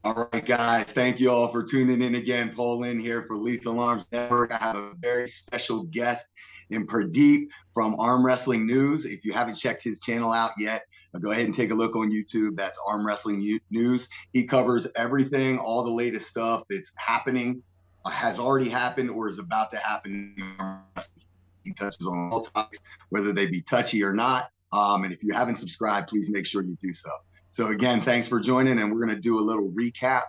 All right, guys. Thank you all for tuning in again. Paul Linn here for Lethal Arms Network. I have a very special guest in Pradeep from Arm Wrestling News. If you haven't checked his channel out yet, go ahead and take a look on YouTube. That's Arm Wrestling News. He covers everything, all the latest stuff that's happening, has already happened, or is about to happen in arm wrestling. He touches on all topics, whether they be touchy or not. And if you haven't subscribed, please make sure you do so. So again, thanks for joining, and we're going to do a little recap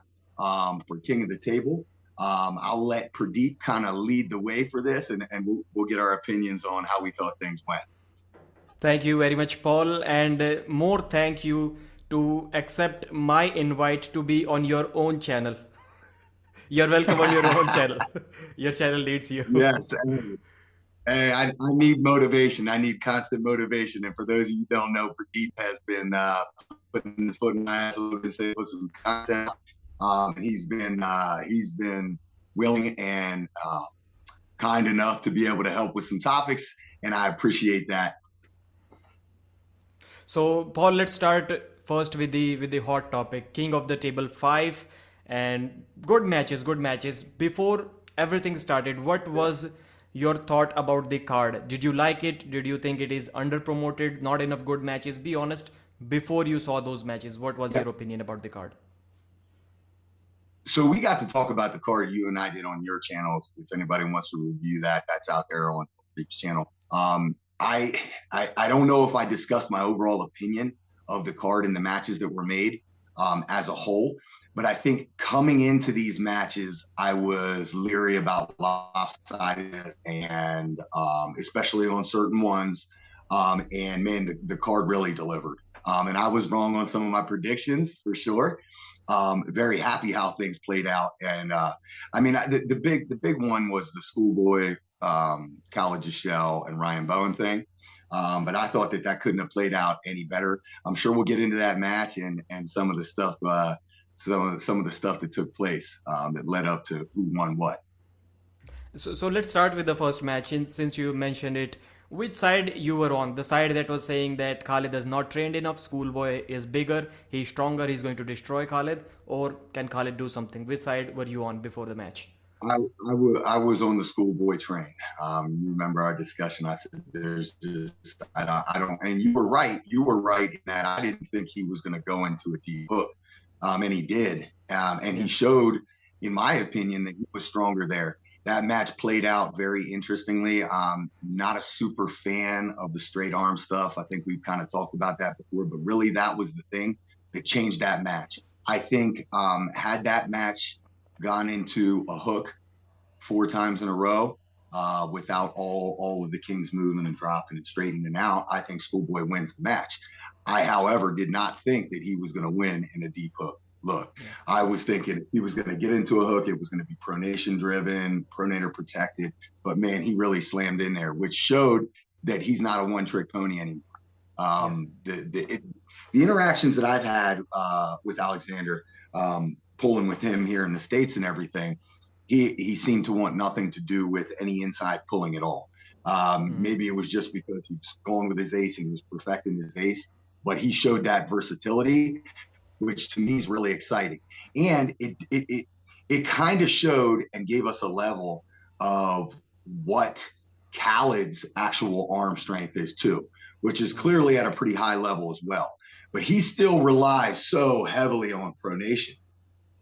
for King of the Table. I'll let Pradeep kind of lead the way for this, and we'll get our opinions on how we thought things went. Thank you very much, Paul, and more thank you to accept my invite to be on your own channel. You're welcome on your own channel. Your channel needs you. Yes. Hey, I need motivation. I need constant motivation. And for those of you who don't know, Pradeep has been putting his foot in my ass a little bit, say, put some content. He's been willing and kind enough to be able to help with some topics, and I appreciate that. So, Paul, let's start first with the hot topic, King of the Table 5, and good matches, good matches. Before everything started, what was your thought about the card? Did you like it? Did you think it is under promoted, not enough good matches? Be honest, before you saw those matches, what was your opinion about the card? So we got to talk about the card you and I did on your channel. If anybody wants to review that, that's out there on Pradeep's channel. I don't know if I discussed my overall opinion of the card and the matches that were made as a whole, but I think coming into these matches, I was leery about lopsidedness and especially on certain ones. And man, the card really delivered. And I was wrong on some of my predictions for sure. Very happy how things played out. And I mean, the big one was the Schoolboy, College of Shell, and Ryan Bowen thing. But I thought that couldn't have played out any better. I'm sure we'll get into that match and some of the stuff, some of the stuff that took place that led up to who won what. So let's start with the first match. Since you mentioned it, which side you were on? The side that was saying that Khalid is not trained enough, Schoolboy is bigger, he's stronger, he's going to destroy Khalid, or can Khalid do something? Which side were you on before the match? I was on the Schoolboy train. You remember our discussion? I said, "There's just I don't." And you were right. You were right in that I didn't think he was going to go into a deep hook, and he did. And he showed, in my opinion, that he was stronger there. That match played out very interestingly. Not a super fan of the straight arm stuff. I think we've kind of talked about that before, but really that was the thing that changed that match. I think had that match gone into a hook 4 times in a row without all of the Kings moving and dropping and straightening out, I think Schoolboy wins the match. I, however, did not think that he was going to win in a deep hook. Look, I was thinking if he was going to get into a hook, it was going to be pronation driven, pronator protected. But man, he really slammed in there, which showed that he's not a one-trick pony anymore. The interactions that I've had with Alexander, pulling with him here in the States and everything, he seemed to want nothing to do with any inside pulling at all. Maybe it was just because he was going with his ace and he was perfecting his ace, but he showed that versatility, which to me is really exciting. And it kind of showed and gave us a level of what Khaled's actual arm strength is too, which is clearly at a pretty high level as well. But he still relies so heavily on pronation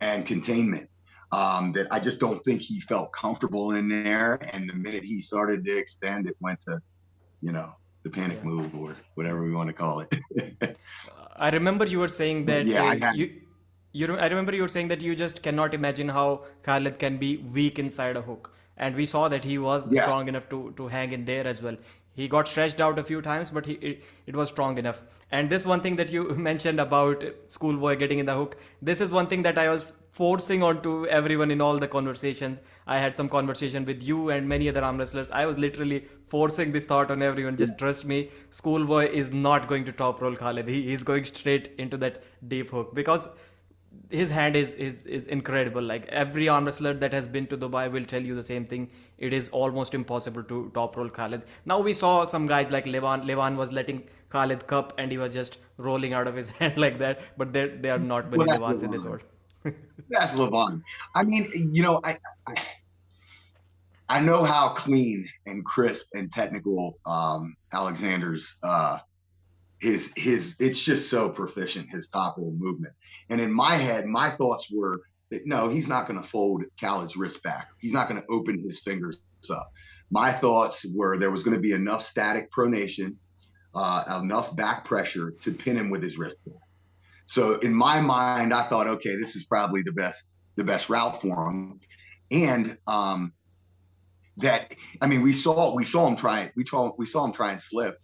and containment that I just don't think he felt comfortable in there. And the minute he started to extend, it went to, the panic move or whatever we want to call it. I remember you were saying that I remember you were saying that you just cannot imagine how Khalid can be weak inside a hook, and we saw that he was strong enough to hang in there as well. He got stretched out a few times, but it was strong enough. And this one thing that you mentioned about Schoolboy getting in the hook, this is one thing that I was forcing onto everyone in all the conversations. I had some conversation with you and many other arm wrestlers. I was literally forcing this thought on everyone. Just trust me, Schoolboy is not going to top roll Khalid. He's going straight into that deep hook because his hand is incredible. Like every arm wrestler that has been to Dubai will tell you the same thing. It is almost impossible to top roll Khalid. Now we saw some guys like Levan. Levan was letting Khalid cup and he was just rolling out of his hand like that. But there are not many Levans in this world. That's Levon. I mean, I know how clean and crisp and technical Alexander's his it's just so proficient, his top roll movement. And in my head, my thoughts were that no, he's not going to fold Khaled's wrist back. He's not going to open his fingers up. My thoughts were there was going to be enough static pronation, enough back pressure to pin him with his wrist. So in my mind, I thought, okay, this is probably the best route for him. And that I mean, we saw him try and slip.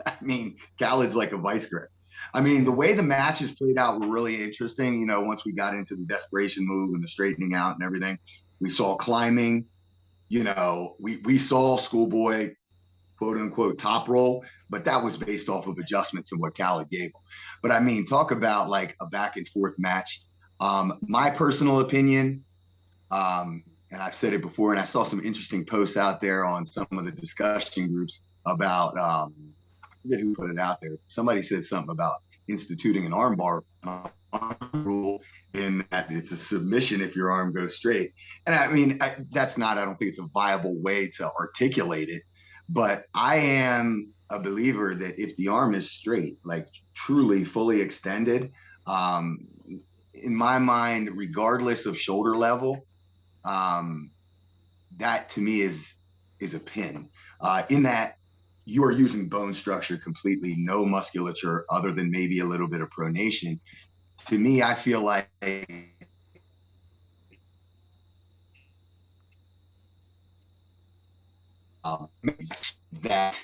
I mean, Khaled's like a vice grip. I mean, the way the matches played out were really interesting. You know, once we got into the desperation move and the straightening out and everything, we saw climbing. You know, we saw Schoolboy, quote unquote, top roll, but that was based off of adjustments and what Khaled gave him. But I mean, talk about like a back and forth match. My personal opinion, and I've said it before, and I saw some interesting posts out there on some of the discussion groups about forget who put it out there. Somebody said something about instituting an armbar rule in that it's a submission if your arm goes straight. And I mean, I don't think it's a viable way to articulate it, but I am a believer that if the arm is straight, like truly fully extended, in my mind, regardless of shoulder level, that to me is a pin. In that you are using bone structure completely, no musculature other than maybe a little bit of pronation. To me, I feel like that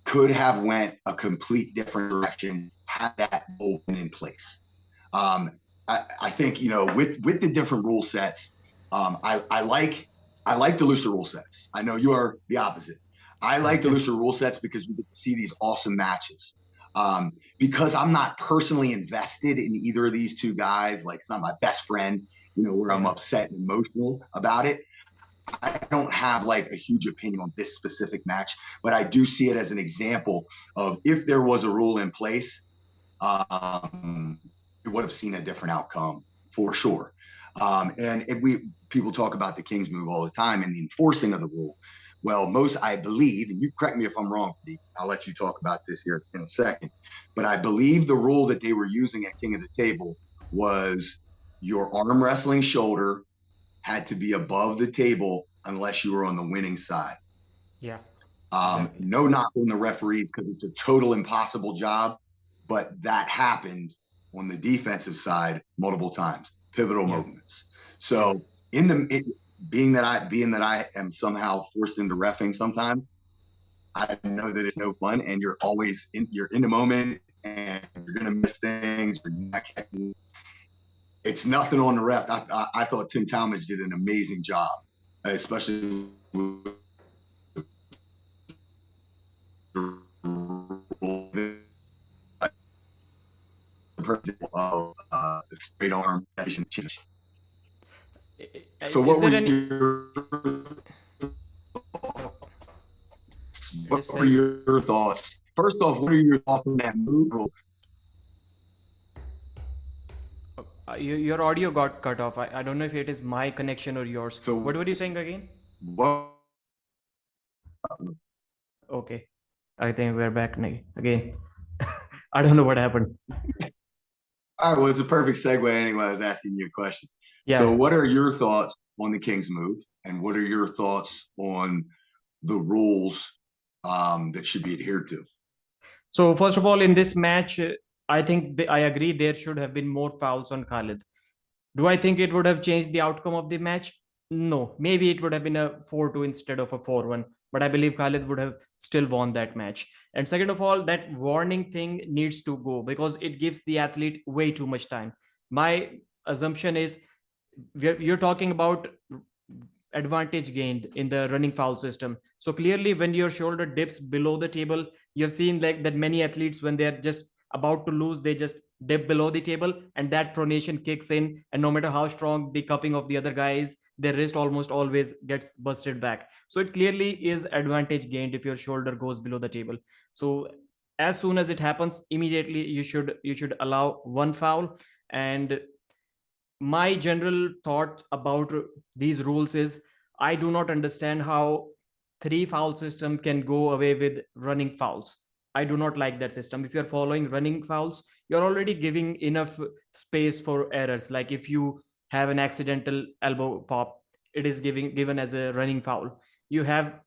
could have went a complete different direction had that open in place. I think, you know, with the different rule sets, I like the looser rule sets. I know you are the opposite. I like the looser rule sets because we get to see these awesome matches. Because I'm not personally invested in either of these two guys, like it's not my best friend, you know, where I'm upset and emotional about it. I don't have like a huge opinion on this specific match, but I do see it as an example of if there was a rule in place, we would have seen a different outcome for sure. And if people talk about the King's move all the time and the enforcing of the rule. Well, I believe, and you correct me if I'm wrong, Pradeep, I'll let you talk about this here in a second, but I believe the rule that they were using at King of the Table was your arm wrestling shoulder had to be above the table unless you were on the winning side. Yeah. Exactly. No knock on the referees because it's a total impossible job, but that happened on the defensive side multiple times, pivotal moments. So being that I am somehow forced into reffing sometimes, I know that it's no fun, and you're always you're in the moment, and you're gonna miss things. It's nothing on the ref. I thought Tim Talmadge did an amazing job, especially with the straight arm. So what were your thoughts? First off, what are your thoughts on that move? Your audio got cut off. I don't know if it is my connection or yours. So what were you saying again? Okay. I think we're back again. I don't know what happened. All right. Well, it's a perfect segue anyway. I was asking you a question. Yeah. So what are your thoughts on the King's move? And what are your thoughts on the rules that should be adhered to? So first of all, in this match, I think I agree there should have been more fouls on Khaled. Do I think it would have changed the outcome of the match? No. Maybe it would have been a 4-2 instead of a 4-1. But I believe Khaled would have still won that match. And second of all, that warning thing needs to go because it gives the athlete way too much time. My assumption is you're talking about advantage gained in the running foul system. So clearly when your shoulder dips below the table, you have seen like that many athletes when they're just about to lose, they just dip below the table and that pronation kicks in, and no matter how strong the cupping of the other guy is, their wrist almost always gets busted back. So it clearly is advantage gained if your shoulder goes below the table. So as soon as it happens, immediately you should allow one foul. And my general thought about these rules is I do not understand how three foul system can go away with running fouls. I do not like that system. If you're following running fouls, you're already giving enough space for errors. Like if you have an accidental elbow pop, it is given as a running foul. You have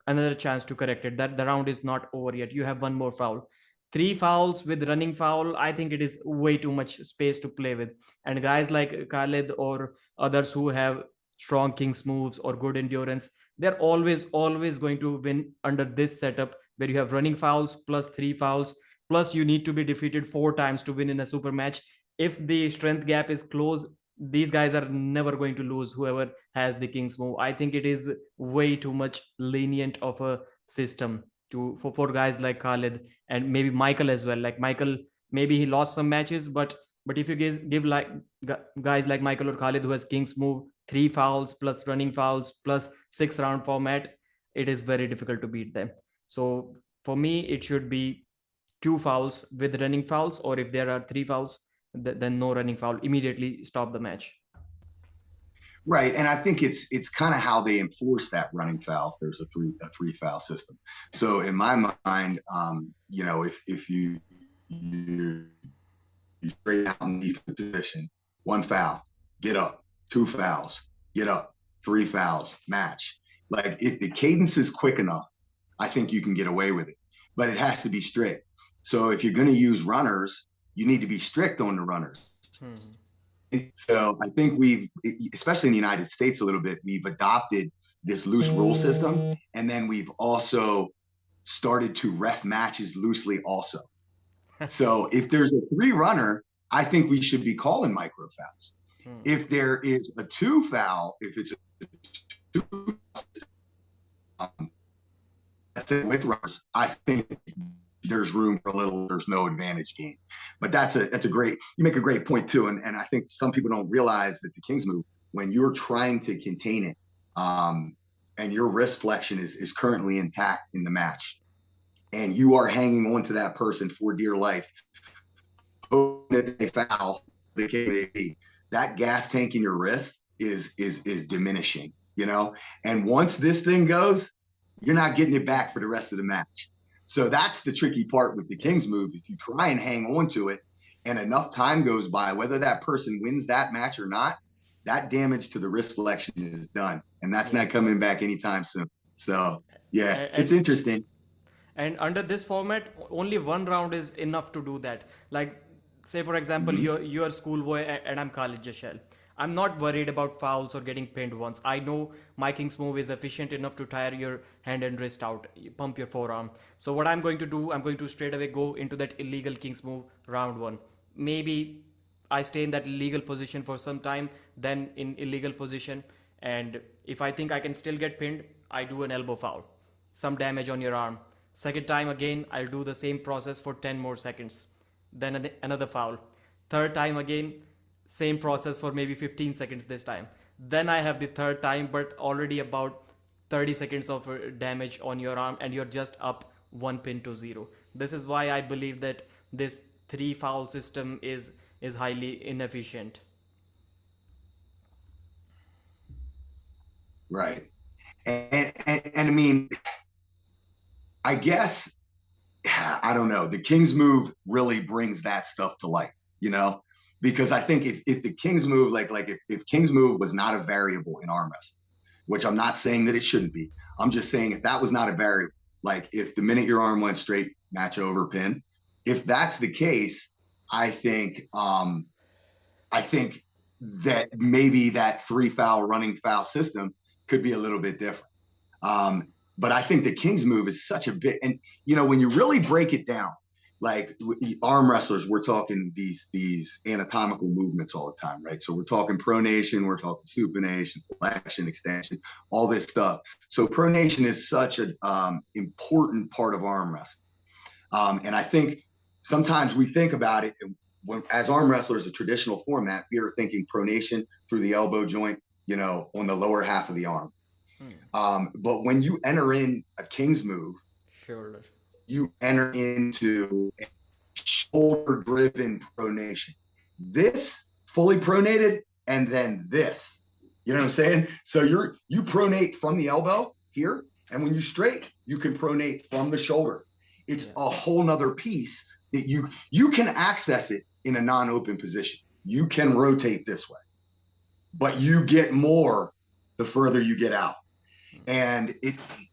another chance to correct it. That the round is not over yet. You have one more foul. Three fouls with running foul, I think it is way too much space to play with. And guys like Khalid or others who have strong kings moves or good endurance, they're always going to win under this setup where you have running fouls plus three fouls, plus you need to be defeated four times to win in a super match. If the strength gap is close, these guys are never going to lose, whoever has the king's move. I think it is way too much lenient of a system for guys like Khalid and maybe Michael as well. Like Michael, maybe he lost some matches, but if you guys give like guys like Michael or Khalid who has king's move, three fouls plus running fouls plus 6 round format, it is very difficult to beat them. So for me, it should be two fouls with running fouls, or if there are three fouls, then no running foul. Immediately stop the match. Right, and I think it's kind of how they enforce that running foul. If there's a three foul system, so in my mind, if you straight out in defensive position, one foul, get up, two fouls, get up, three fouls, match. Like if the cadence is quick enough, I think you can get away with it, but it has to be strict. So if you're going to use runners, you need to be strict on the runners. So I think we've, especially in the United States a little bit, we've adopted this loose rule system. And then we've also started to ref matches loosely also. So if there's a three runner, I think we should be calling micro fouls. If there is a two foul, if it's a two, with runners, I think there's room for there's no advantage game. But that's a great, you make a great point too. And I think some people don't realize that the King's move, when you're trying to contain it, and your wrist flexion is currently intact in the match, and you are hanging on to that person for dear life, that they foul the KOTT, that gas tank in your wrist is diminishing, and once this thing goes, you're not getting it back for the rest of the match. So that's the tricky part with the King's move. If you try and hang on to it and enough time goes by, whether that person wins that match or not, that damage to the wrist flexion is done. And that's not coming back anytime soon. So, yeah, it's interesting. And under this format, only one round is enough to do that. Like, say, for example, you're schoolboy and I'm Khalid Jashel. I'm not worried about fouls or getting pinned once. I know my King's move is efficient enough to tire your hand and wrist out, pump your forearm. So what I'm going to do, I'm going to straight away go into that illegal King's move round one. Maybe I stay in that illegal position for some time, then in illegal position. And if I think I can still get pinned, I do an elbow foul. Some damage on your arm. Second time again, I'll do the same process for 10 more seconds. Then another foul. Third time again, same process for maybe 15 seconds this time. Then I have the third time, but already about 30 seconds of damage on your arm and you're just up 1 pin to 0. This is why I believe that this three foul system is highly inefficient. Right. And I mean, I guess, I don't know, the King's move really brings that stuff to light, because I think if the King's move, like if King's move was not a variable in arm wrestling, which I'm not saying that it shouldn't be, I'm just saying if that was not a variable, like if the minute your arm went straight, match over, pin, if that's the case, I think that maybe that three foul running foul system could be a little bit different. But I think the King's move is such a bit, and when you really break it down, like arm wrestlers, we're talking these anatomical movements all the time, right? So we're talking pronation, we're talking supination, flexion, extension, all this stuff. So pronation is such an important part of arm wrestling. And I think sometimes we think about it as arm wrestlers, a traditional format, we are thinking pronation through the elbow joint, on the lower half of the arm. But when you enter in a King's move, sure, you enter into a shoulder-driven pronation. This fully pronated, and then this. You know what I'm saying? So you pronate from the elbow here, and when you straight, you can pronate from the shoulder. It's a whole nother piece that you can access it in a non-open position. You can rotate this way, but you get more the further you get out. And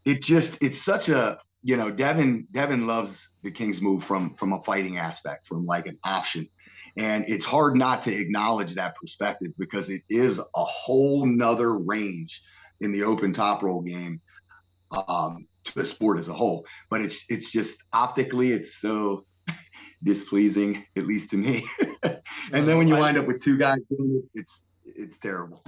it's such a, you know, Devin loves the King's move from a fighting aspect, from like an option. And it's hard not to acknowledge that perspective because it is a whole nother range in the open top roll game, to the sport as a whole. But it's just optically, it's so displeasing, at least to me. And then when you wind up with two guys doing it, it's terrible.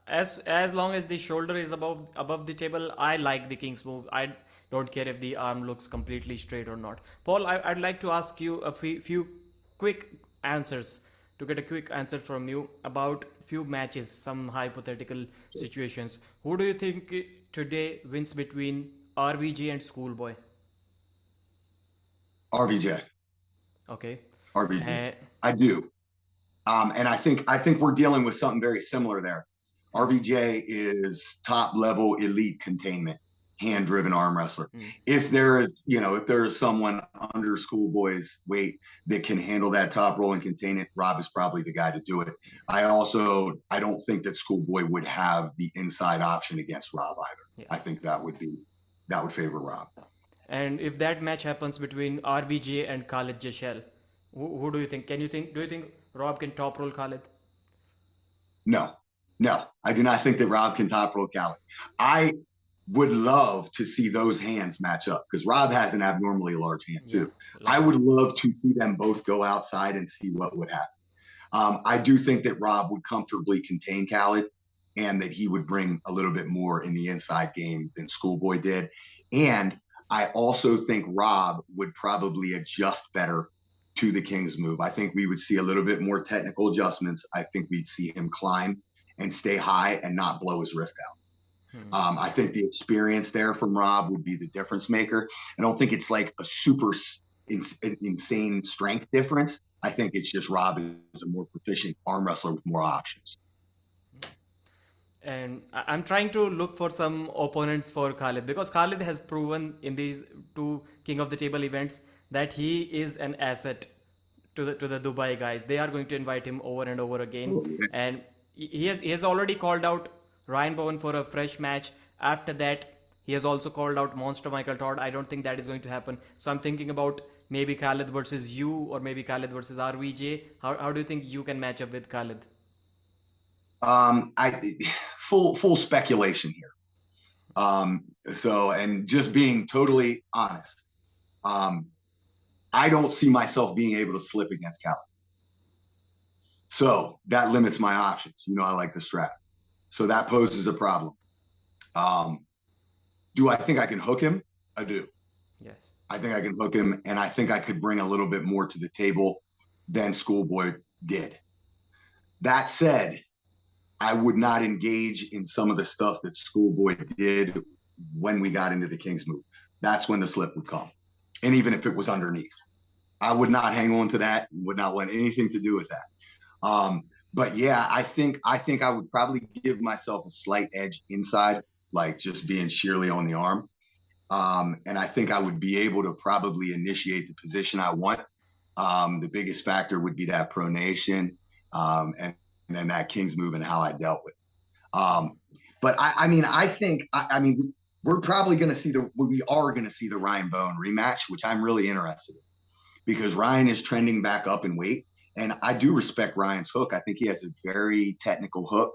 As long as the shoulder is above the table, I like the King's move. I don't care if the arm looks completely straight or not. Paul, I'd like to ask you a few quick answers, to get a quick answer from you about few matches, some hypothetical situations. Who do you think today wins between RVJ and Schoolboy? RVJ. Okay. RVJ. I do. And I think we're dealing with something very similar there. RVJ is top level elite containment, hand driven arm wrestler. If there is someone under Schoolboy's weight that can handle that top roll and contain it, Rob is probably the guy to do it. I don't think that Schoolboy would have the inside option against Rob either. Yeah. I think that would favor Rob. And if that match happens between RVJ and Khalid Jashel, who do you think? Do you think Rob can top roll Khalid? No, I do not think that Rob can top roll Khalid. I would love to see those hands match up because Rob has an abnormally large hand too. Yeah, I would love to see them both go outside and see what would happen. I do think that Rob would comfortably contain Khalid and that he would bring a little bit more in the inside game than Schoolboy did. And I also think Rob would probably adjust better to the King's move. I think we would see a little bit more technical adjustments. I think we'd see him climb and stay high and not blow his wrist out. I think the experience there from Rob would be the difference maker. I don't think it's like a super insane strength difference. I think it's just Rob is a more proficient arm wrestler with more options. And I'm trying to look for some opponents for Khalid because Khalid has proven in these two King of the Table events that he is an asset to the Dubai guys. They are going to invite him over and over again, and he has already called out Ryan Bowen for a fresh match. After that, he has also called out Monster Michael Todd. I don't think that is going to happen. So I'm thinking about maybe Khalid versus you, or maybe Khalid versus RVJ. How do you think you can match up with Khalid? Full speculation here. And just being totally honest, I don't see myself being able to slip against Khalid. So that limits my options. You know, I like the strap. So that poses a problem. Do I think I can hook him? I do. Yes. I think I can hook him, and I think I could bring a little bit more to the table than Schoolboy did. That said, I would not engage in some of the stuff that Schoolboy did when we got into the King's move. That's when the slip would come. And even if it was underneath, I would not hang on to that, would not want anything to do with that. But yeah, I think I would probably give myself a slight edge inside, like just being sheerly on the arm. And I think I would be able to probably initiate the position I want. The biggest factor would be that pronation, and then that King's move and how I dealt with it. But I think we're probably going to see we are going to see the Ryan Bowen rematch, which I'm really interested in because Ryan is trending back up in weight. And I do respect Ryan's hook. I think he has a very technical hook.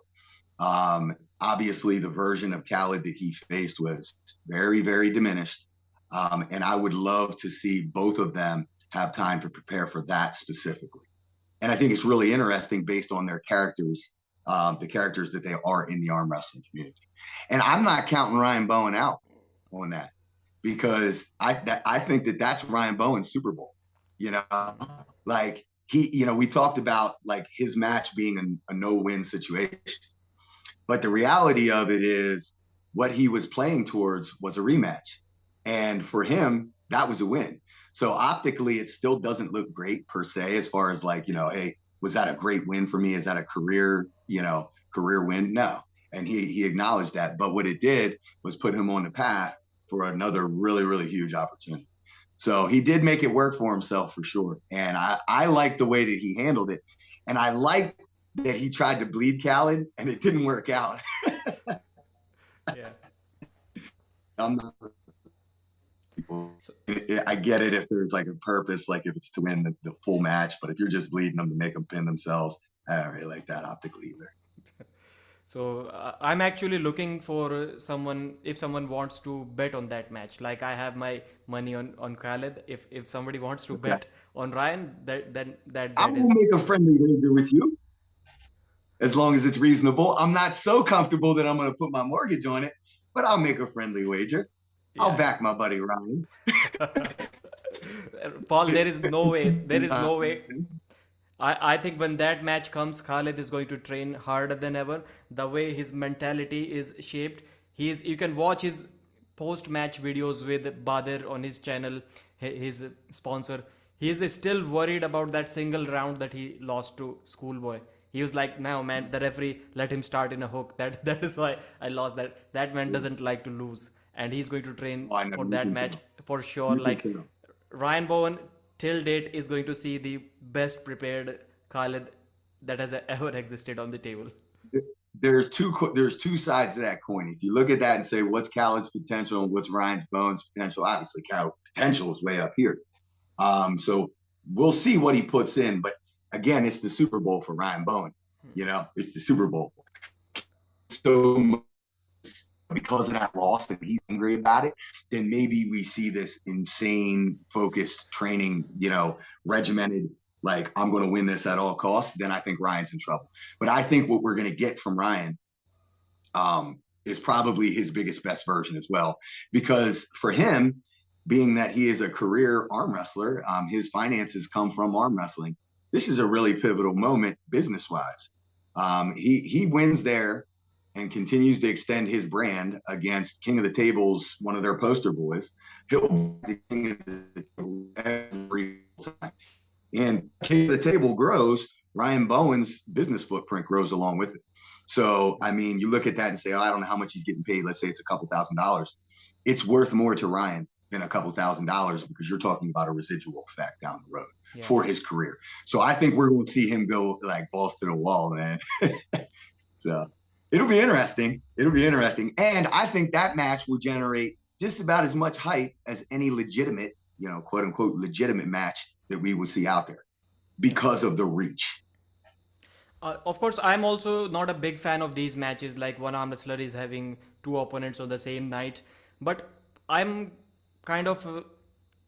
Obviously, the version of Khalid that he faced was very, very diminished. And I would love to see both of them have time to prepare for that specifically. And I think it's really interesting based on their characters, the characters that they are in the arm wrestling community. And I'm not counting Ryan Bowen out on that because I think that that's Ryan Bowen's Super Bowl. You know, like we talked about like his match being a no-win situation. But the reality of it is what he was playing towards was a rematch. And for him, that was a win. So optically, it still doesn't look great per se, as far as like, hey, Was that a great win for me? Is that a career win? No. And he acknowledged that. But what it did was put him on the path for another really, really huge opportunity. So he did make it work for himself for sure. And I liked the way that he handled it. And I liked that he tried to bleed Khaled and it didn't work out. Yeah. I'm not people. So, I get it if there's like a purpose, like if it's to win the full match, but if you're just bleeding them to make them pin themselves, I don't really like that optically either. So I'm actually looking for someone, if someone wants to bet on that match. Like I have my money on Khaled. If somebody wants to bet on Ryan, then that I bet will is. make a friendly wager with you as long as it's reasonable. I'm not so comfortable that I'm going to put my mortgage on it, but I'll make a friendly wager. Yeah. I'll back my buddy Ryan. Paul, there is no way. There is no way. I think when that match comes, Khalid is going to train harder than ever. The way his mentality is shaped, you can watch his post-match videos with Badir on his channel, his sponsor. He is still worried about that single round that he lost to Schoolboy. He was like, "No, man, the referee let him start in a hook. That is why I lost that. That man doesn't like to lose, and he's going to train for that match for sure." Like Ryan Bowen till date is going to see the best prepared Khalid that has ever existed on the table. There's two sides to that coin. If you look at that and say what's Khaled's potential and what's Ryan Bowen's potential, obviously Khaled's potential is way up here. So we'll see what he puts in, but again, it's the Super Bowl for Ryan Bowen. It's the Super Bowl. So because of that loss and he's angry about it, then maybe we see this insane focused training, regimented, like I'm going to win this at all costs. Then I think Ryan's in trouble. But I think what we're going to get from Ryan is probably his best version as well, because for him, being that he is a career arm wrestler, his finances come from arm wrestling. This is a really pivotal moment business wise. He wins there and continues to extend his brand against King of the Table's one of their poster boys. He'll be King of the Table every time. And King of the Table grows, Ryan Bowen's business footprint grows along with it. So, I mean, you look at that and say, I don't know how much he's getting paid. Let's say it's a couple $1,000s. It's worth more to Ryan than a couple $1,000s because you're talking about a residual effect down the road for his career. So I think we're going to see him go like balls to the wall, man. So it'll be interesting. And I think that match will generate just about as much hype as any legitimate, quote unquote, legitimate match that we will see out there because of the reach. Of course, I'm also not a big fan of these matches, like one arm wrestler is having two opponents on the same night. But I'm kind of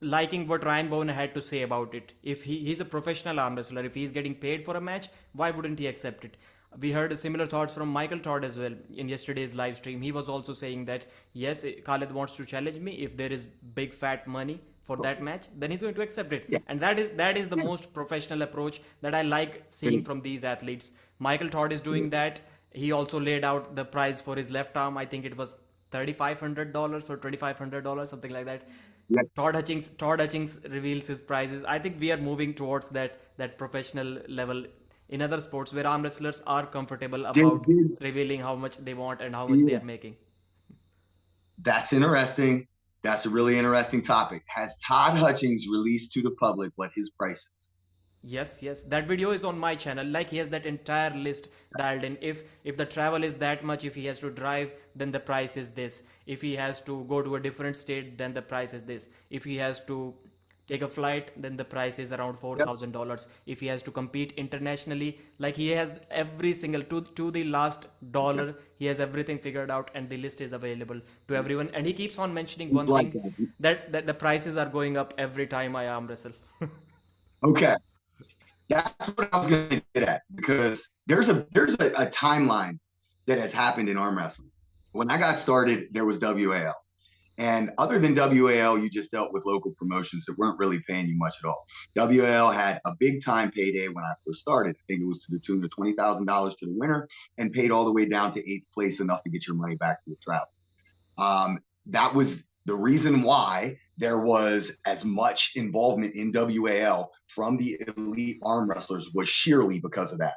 liking what Ryan Bowen had to say about it. If he's a professional arm wrestler, if he's getting paid for a match, why wouldn't he accept it? We heard similar thoughts from Michael Todd as well in yesterday's live stream. He was also saying that yes, Khalid wants to challenge me. If there is big fat money for that match, then he's going to accept it. And that is the most professional approach that I like seeing from these athletes. Michael Todd is doing that. He also laid out the price for his left arm. I think it was $3,500 or $2,500, something like that. Yeah. Todd Hutchings reveals his prices. I think we are moving towards that professional level in other sports where arm wrestlers are comfortable about revealing how much they want and how much they are making. That's interesting. That's a really interesting topic. Has Todd Hutchings released to the public what his price is? Yes. That video is on my channel. Like he has that entire list dialed in. If the travel is that much, if he has to drive, then the price is this. If he has to go to a different state, then the price is this. If he has to take a flight, then the price is around $4,000. If he has to compete internationally, like he has every single to the last dollar, he has everything figured out, and the list is available to everyone. And he keeps on mentioning one thing that the prices are going up every time I arm wrestle. Okay. That's what I was going to get at, because there's a timeline that has happened in arm wrestling. When I got started, there was WAL. And other than WAL, you just dealt with local promotions that weren't really paying you much at all. WAL had a big time payday when I first started. I think it was to the tune of $20,000 to the winner, and paid all the way down to 8th place, enough to get your money back to the travel. That was the reason why there was as much involvement in WAL from the elite arm wrestlers was sheerly because of that.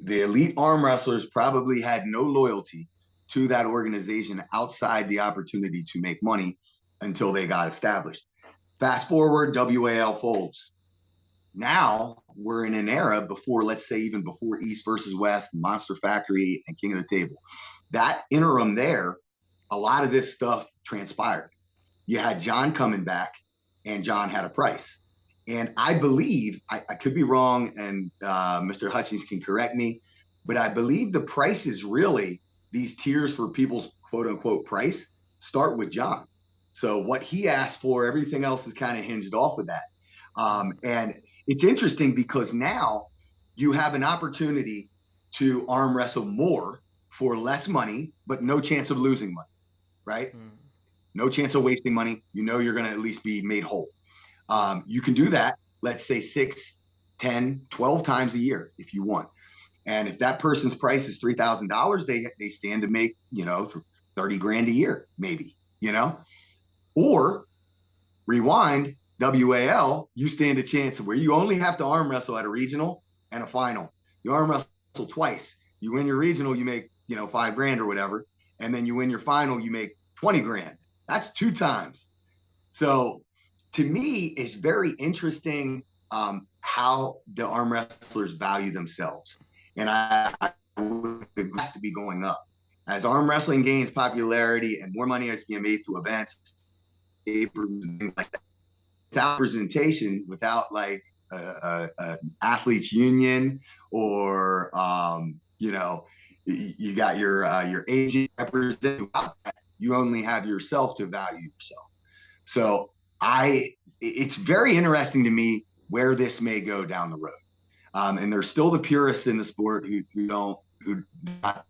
The elite arm wrestlers probably had no loyalty to that organization outside the opportunity to make money until they got established. Fast forward, WAL folds. Now we're in an era before, let's say, even before East versus West, Monster Factory, and King of the Table. That interim there, a lot of this stuff transpired. You had John coming back, and John had a price. And I believe, I could be wrong, and Mr. Hutchings can correct me, but I believe the prices really, these tiers for people's quote unquote price, start with John. So what he asked for, everything else is kind of hinged off of that. And it's interesting because now you have an opportunity to arm wrestle more for less money, but no chance of losing money, right? No chance of wasting money. You know you're going to at least be made whole. You can do that, let's say 6, 10, 12 times a year if you want. And if that person's price is $3,000, they stand to make, 30 grand a year, maybe, or rewind, WAL, you stand a chance where you only have to arm wrestle at a regional and a final. You arm wrestle twice. You win your regional, you make, 5 grand or whatever. And then you win your final, you make 20 grand. That's 2 times. So to me, it's very interesting how the arm wrestlers value themselves. And it has to be going up. As arm wrestling gains popularity and more money is being made through events, and things like that, without presentation, without like a athletes union or you got your agent representing, you only have yourself to value yourself. So it's very interesting to me where this may go down the road. And there's still the purists in the sport who I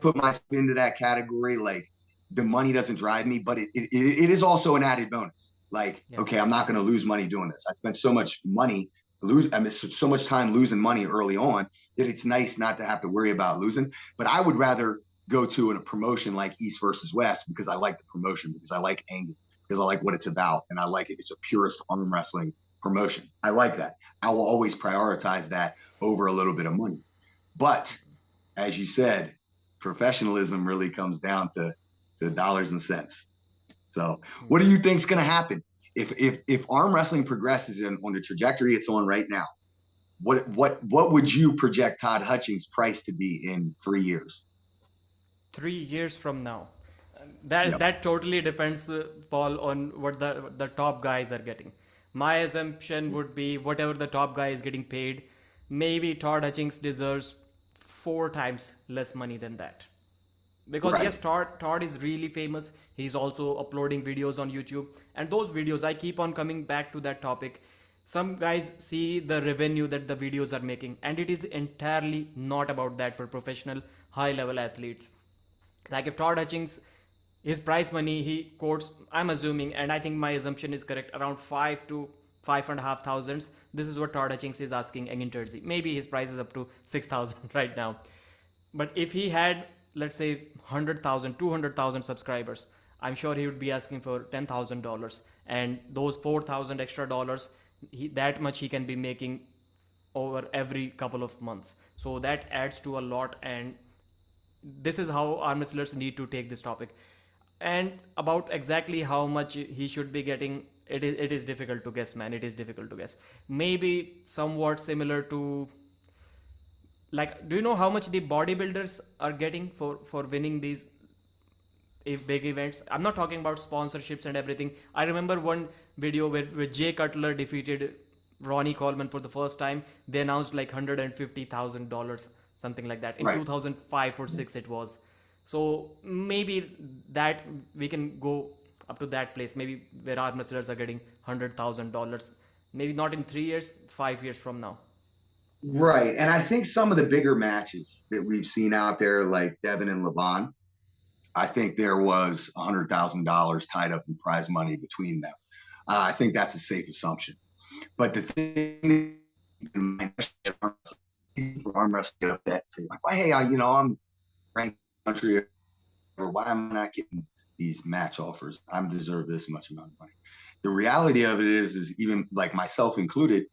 put myself into that category. Like, the money doesn't drive me, but it is also an added bonus. Like, okay, I'm not going to lose money doing this. I spent so much money, so much time losing money early on that it's nice not to have to worry about losing. But I would rather go to a promotion like East versus West because I like the promotion, because I like Angle, because I like what it's about, and I like it. It's a purist arm wrestling promotion. I like that. I will always prioritize that over a little bit of money. But as you said, professionalism really comes down to dollars and cents. So what do you think is going to happen if arm wrestling progresses on the trajectory it's on right now? What would you project Todd Hutchings' price to be in 3 years? 3 years from now, that totally depends, Paul, on what the top guys are getting. My assumption would be whatever the top guy is getting paid, maybe Todd Hutchings deserves 4 times less money than that. Because yes, Todd is really famous. He's also uploading videos on YouTube. And those videos, I keep on coming back to that topic. Some guys see the revenue that the videos are making, and it is entirely not about that for professional high-level athletes. Like, if Todd Hutchings, his prize money, he quotes, I'm assuming, and I think my assumption is correct, around 5 to 5.5 thousands. This is what Todd Hutchings is asking in Jersey. Maybe his price is up to 6,000 right now. But if he had, let's say, 100,000, 200,000 subscribers, I'm sure he would be asking for $10,000. And those 4,000 extra dollars, that much he can be making over every couple of months. So that adds to a lot. And this is how arm wrestlers need to take this topic. And about exactly how much he should be getting, it is difficult to guess, man. It is difficult to guess. Maybe somewhat similar to, like, do you know how much the bodybuilders are getting for winning these big events? I'm not talking about sponsorships and everything. I remember one video where Jay Cutler defeated Ronnie Coleman for the first time. They announced like $150,000, something like that. In 2005 or 6 it was. So maybe that we can go up to that place, maybe where arm wrestlers are getting $100,000. Maybe not in 3 years, 5 years from now. Right. And I think some of the bigger matches that we've seen out there, like Devin and Levon, I think there was $100,000 tied up in prize money between them. I think that's a safe assumption. But the thing arm wrestling up that say, like, well, hey, I'm ranked country, or why am I not getting these match offers. I deserve this much amount of money. The reality of it is even like myself included,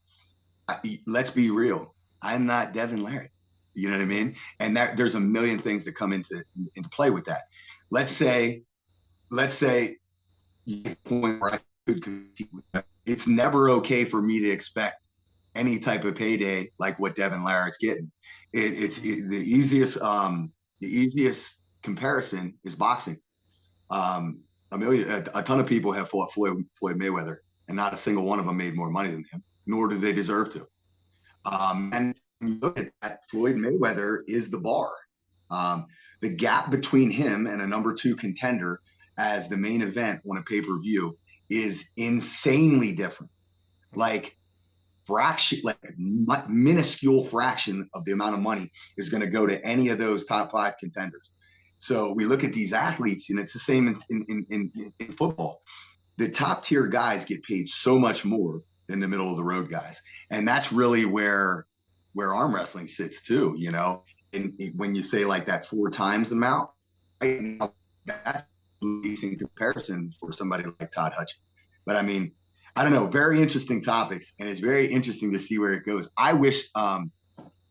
let's be real. I'm not Devin Larratt. You know what I mean? And there's a million things that come into play with that. Let's say point where I could compete with that. It's never okay for me to expect any type of payday like what Devin Larratt's getting. The easiest comparison is boxing. A ton of people have fought Floyd Mayweather, and not a single one of them made more money than him, nor do they deserve to. And when you look at that, Floyd Mayweather is the bar. The gap between him and a number 2 contender as the main event on a pay-per-view is insanely different. Like minuscule fraction of the amount of money is going to go to any of those top 5 contenders. So we look at these athletes, and it's the same in football. The top tier guys get paid so much more than the middle of the road guys, and that's really where arm wrestling sits too. You know, and when you say like that 4 times amount, right now, that's in comparison for somebody like Todd Hutchins. But I mean, I don't know, very interesting topics, and it's very interesting to see where it goes. I wish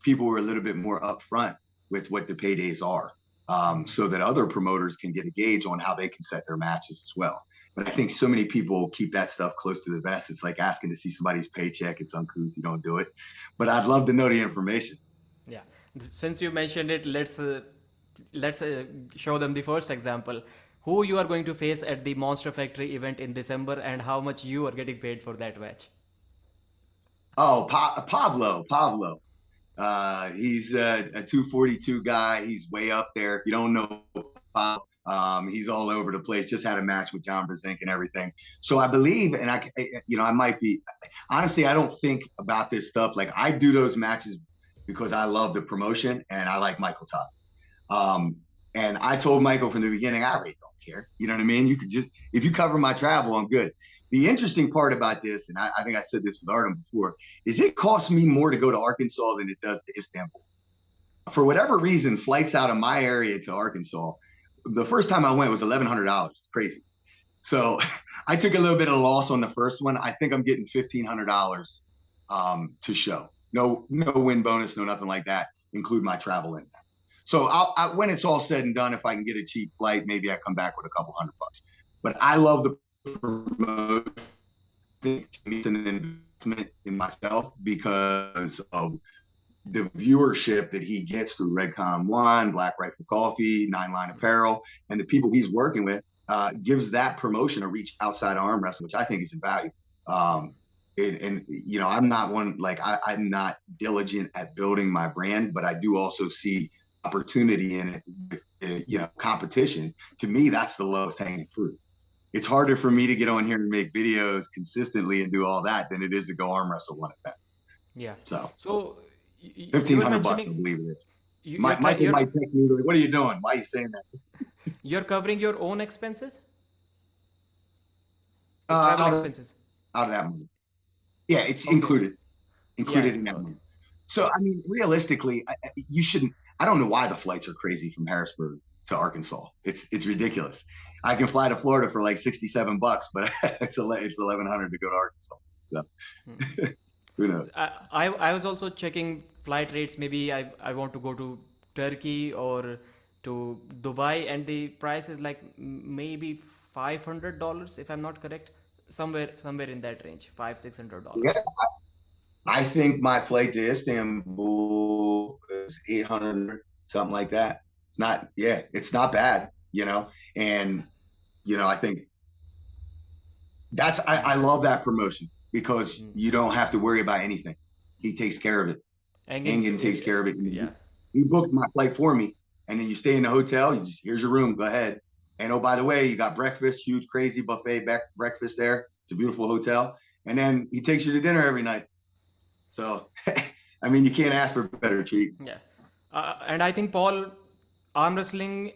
people were a little bit more upfront with what the paydays are, so that other promoters can get a gauge on how they can set their matches as well. But I think so many people keep that stuff close to the vest. It's like asking to see somebody's paycheck. It's uncouth. You don't do it. But I'd love to know the information. Yeah. Since you mentioned it, let's show them the first example. Who you are going to face at the Monster Factory event in December, and how much you are getting paid for that match? Oh, Pablo. He's a 242 guy. He's way up there. If you don't know Pablo, he's all over the place. Just had a match with John Brzenk and everything. So I believe, and I might be, honestly, I don't think about this stuff. Like, I do those matches because I love the promotion and I like Michael Todd. And I told Michael from the beginning, I really don't care. You know what I mean? You could just, if you cover my travel, I'm good. The interesting part about this, and I think I said this with Artem before, is it costs me more to go to Arkansas than it does to Istanbul. For whatever reason, flights out of my area to Arkansas, the first time I went was $1,100. Crazy. So I took a little bit of a loss on the first one. I think I'm getting $1,500 to show. No win bonus, no nothing like that. Include my travel in that. So when it's all said and done, if I can get a cheap flight, maybe I come back with a couple $100. But I love the promotion. It's an investment in myself because of the viewership that he gets through Redcon One, Black Rifle Coffee, 9 Line Apparel, and the people he's working with gives that promotion a reach outside of arm wrestling, which I think is invaluable. And you know, I'm not one, like I'm not diligent at building my brand, but I do also see opportunity in it. You know, competition. To me, that's the lowest hanging fruit. It's harder for me to get on here and make videos consistently and do all that than it is to go arm wrestle one event. Yeah. So $1,500, I believe it is. Michael might text me like, "What are you doing? Why are you saying that?" You're covering your own expenses? Travel expenses? Out of that money. Yeah, it's included in that money. So, I mean, realistically, you shouldn't. I don't know why the flights are crazy from Harrisburg to Arkansas. It's ridiculous. I can fly to Florida for like $67, but it's $1,100 to go to Arkansas. So, who knows? I was also checking flight rates. Maybe I want to go to Turkey or to Dubai, and the price is like maybe $500 if I'm not correct. Somewhere in that range, $500-$600. Yeah, I think my flight to Istanbul is 800, something like that. It's not bad, you know. And you know, I think I love that promotion because you don't have to worry about anything. He takes care of it. Engin takes care of it. Yeah. He booked my flight for me, and then you stay in the hotel. Here's your room. Go ahead. And oh, by the way, you got breakfast, huge, crazy buffet breakfast there. It's a beautiful hotel. And then he takes you to dinner every night. So, I mean, you can't ask for a better treat. Yeah. And I think, Paul, arm wrestling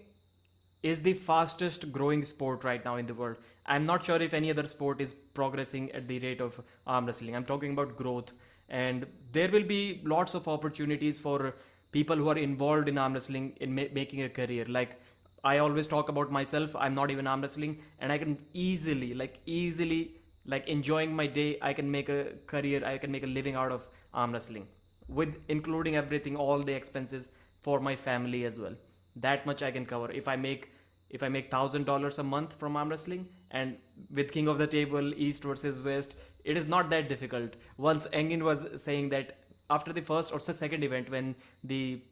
is the fastest growing sport right now in the world. I'm not sure if any other sport is progressing at the rate of arm wrestling. I'm talking about growth. And there will be lots of opportunities for people who are involved in arm wrestling in making a career. Like, I always talk about myself. I'm not even arm wrestling, and I can easily, like enjoying my day. I can make a career. I can make a living out of arm wrestling, with including everything, all the expenses for my family as well. That much I can cover if I make $1,000 a month from arm wrestling, and with King of the Table, East versus West, it is not that difficult. Once Engin was saying that after the first or second event, when the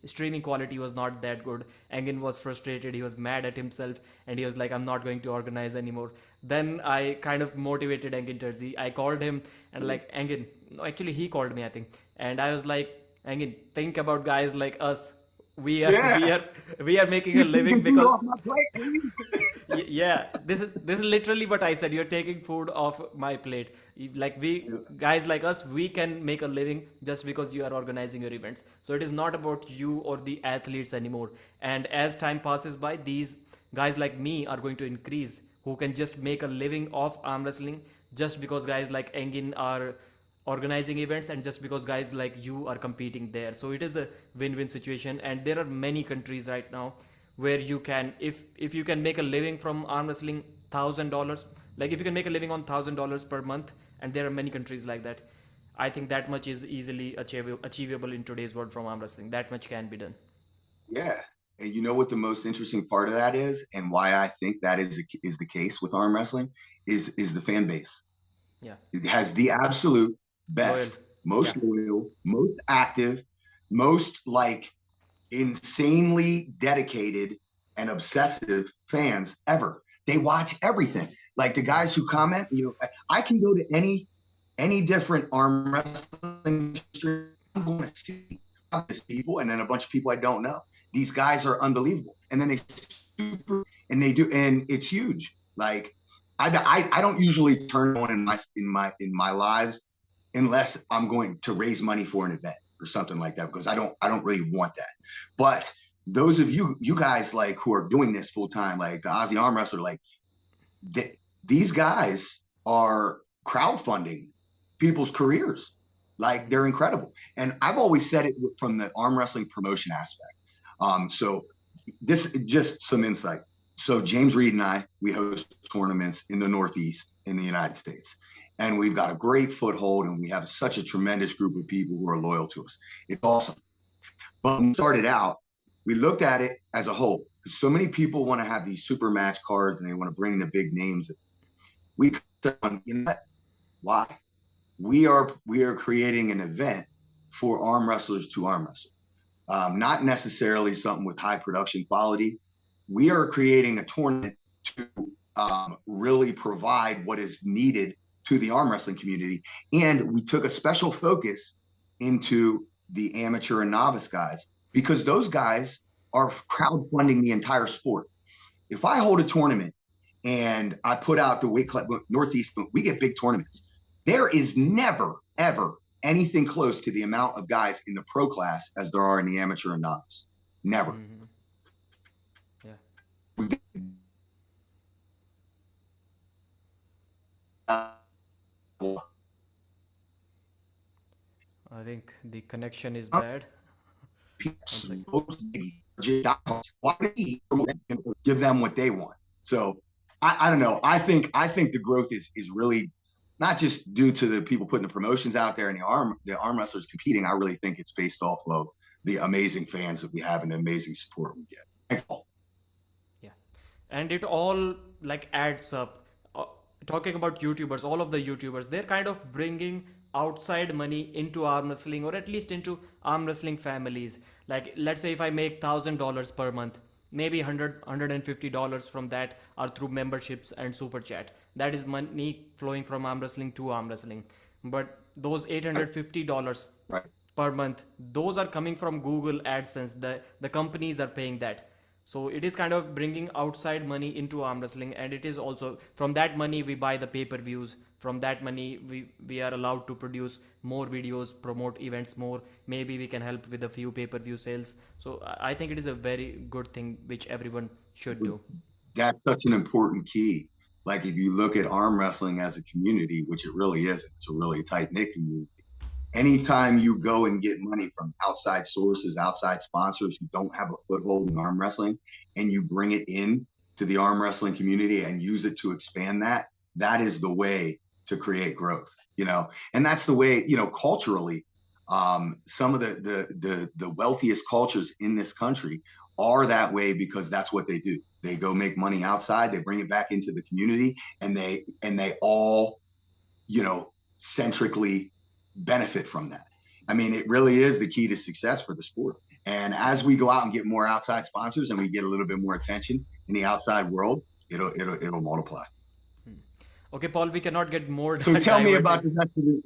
streaming quality was not that good, Engin was frustrated, he was mad at himself, and he was like, I'm not going to organize anymore. Then I kind of motivated Engin Terzi. I called him and like, Engin, no, actually he called me, I think, and I was like, Engin, think about guys like us. we are we Yeah. are we are making a You're living taking food because off my plate. yeah, this is literally what I said. You're taking food off my plate. Like, we guys like us, we can make a living just because you are organizing your events. So it is not about you or the athletes anymore. And as time passes by, these guys like me are going to increase, who can just make a living off arm wrestling, just because guys like Engin are organizing events, and just because guys like you are competing there. So it is a win-win situation, and there are many countries right now where you can, if you can make a living from arm wrestling, $1,000, like if you can make a living on $1,000 per month, and there are many countries like that. I think that much is easily achievable in today's world from arm wrestling. That much can be done. Yeah. And you know what the most interesting part of that is, and why I think that is the case with arm wrestling, is the fan base. Yeah. It has the absolute Loyal. best, Yeah. most loyal, most active, most like insanely dedicated and obsessive fans ever. They watch everything. Like the Yeah. guys who comment, I can go to any different arm wrestling stream. I'm going to see these people and then a bunch of people I don't know. These guys are unbelievable, and then they do, and it's huge. Like I don't usually turn on in my lives unless I'm going to raise money for an event or something like that, because I don't really want that. But those of you guys like who are doing this full time, like the Aussie arm wrestler, like these guys are crowdfunding people's careers. Like they're incredible. And I've always said it from the arm wrestling promotion aspect. So this just some insight. So James Reed and I, we host tournaments in the Northeast in the United States. And we've got a great foothold, and we have such a tremendous group of people who are loyal to us. It's awesome. But when we started out, we looked at it as a whole. So many people want to have these super match cards and they want to bring the big names. We said, you know what? Why? We are creating an event for arm wrestlers to arm wrestle. Not necessarily something with high production quality. We are creating a tournament to really provide what is needed to the arm wrestling community. And we took a special focus into the amateur and novice guys, because those guys are crowdfunding the entire sport. If I hold a tournament and I put out the weight class Northeast, we get big tournaments. There is never, ever anything close to the amount of guys in the pro class as there are in the amateur and novice. Never. Mm-hmm. Yeah. I think the connection is bad. One second. Why give them what they want? So I don't know. I think the growth is really not just due to the people putting the promotions out there and the arm wrestlers competing. I really think it's based off of the amazing fans that we have and the amazing support we get. Thanks, Paul. Yeah, and it all like adds up. Talking about YouTubers, all of the YouTubers, they're kind of bringing outside money into arm wrestling, or at least into arm wrestling families. Like, let's say if I make $1,000 per month, maybe $150 from that are through memberships and super chat. That is money flowing from arm wrestling to arm wrestling. But those $850 Right. per month, those are coming from Google AdSense. The companies are paying that. So it is kind of bringing outside money into arm wrestling, and it is also from that money we buy the pay-per-views. From that money we are allowed to produce more videos, promote events more. Maybe we can help with a few pay-per-view sales. So I think it is a very good thing which everyone should do. That's such an important key. Like if you look at arm wrestling as a community, which it really is, it's a really tight knit community. anytime you go and get money from outside sources, outside sponsors who don't have a foothold in arm wrestling, and you bring it in to the arm wrestling community and use it to expand that, that is the way to create growth, you know. And that's the way, you know, culturally, some of the wealthiest cultures in this country are that way because that's what they do. They go make money outside, they bring it back into the community, and they all, you know, centrically benefit from that. I mean, it really is the key to success for the sport. And as we go out and get more outside sponsors and we get a little bit more attention in the outside world, it'll multiply. Okay, Paul, we cannot get more so tell me about the rest of the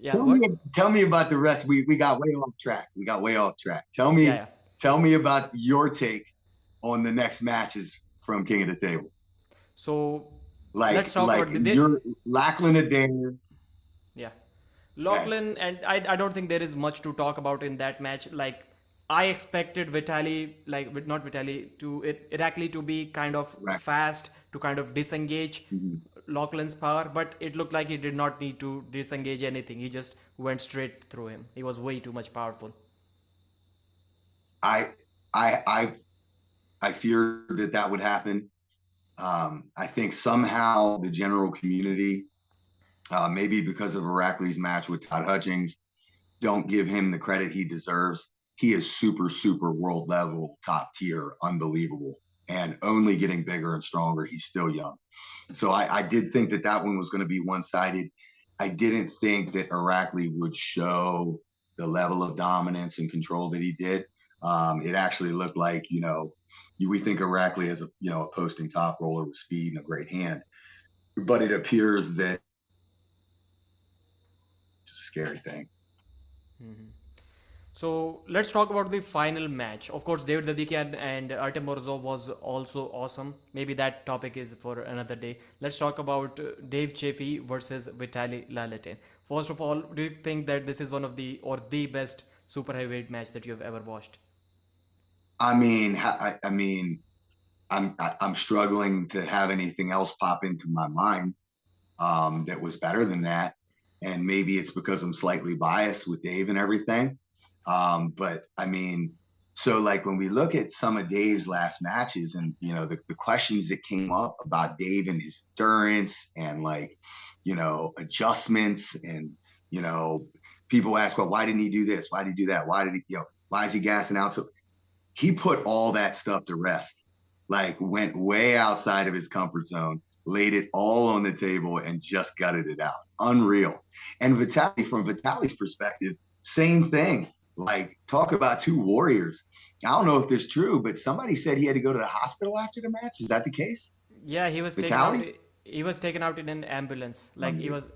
yeah what tell me about the rest. We got way off track. yeah. Tell me about your take on the next matches from King of the Table. So let's talk about your Lachlan Adair. Yeah, Lachlan, and I don't think there is much to talk about in that match. Like, I expected Vitaly, like not Vitaly, to Irakli to be kind of fast, to kind of disengage Lachlan's power, but it looked like he did not need to disengage anything. He just went straight through him. He was way too much powerful. I feared that would happen. I think somehow the general community, maybe because of Irakli's match with Todd Hutchings, don't give him the credit he deserves. He is super, super world level, top tier, unbelievable, and only getting bigger and stronger. He's still young. So I did think that one was going to be one-sided. I didn't think that Irakli would show the level of dominance and control that he did. It actually looked like, you know, we think Irakli as a, you know, a posting top roller with speed and a great hand, but it appears that it's a scary thing. Mm-hmm. So let's talk about the final match. Of course, David Dadikian and Artem Morozov was also awesome. Maybe that topic is for another day. Let's talk about Dave Chaffee versus Vitaly Laletin. First of all, do you think that this is one of the or the best super heavyweight match that you have ever watched? I mean, I'm struggling to have anything else pop into my mind that was better than that, and maybe it's because I'm slightly biased with Dave and everything. But I mean, so like when we look at some of Dave's last matches, and you know the questions that came up about Dave and his endurance and like, you know, adjustments, and you know, people ask, well, why didn't he do this? Why did he do that? Why did he, you know, why is he gassing out? So he put all that stuff to rest, like went way outside of his comfort zone, laid it all on the table and just gutted it out. Unreal. And Vitaly, from Vitaly's perspective, same thing. Like, talk about two warriors. I don't know if this is true, but somebody said he had to go to the hospital after the match. Is that the case? Yeah, he was taken out. He was taken out in an ambulance. Like, he was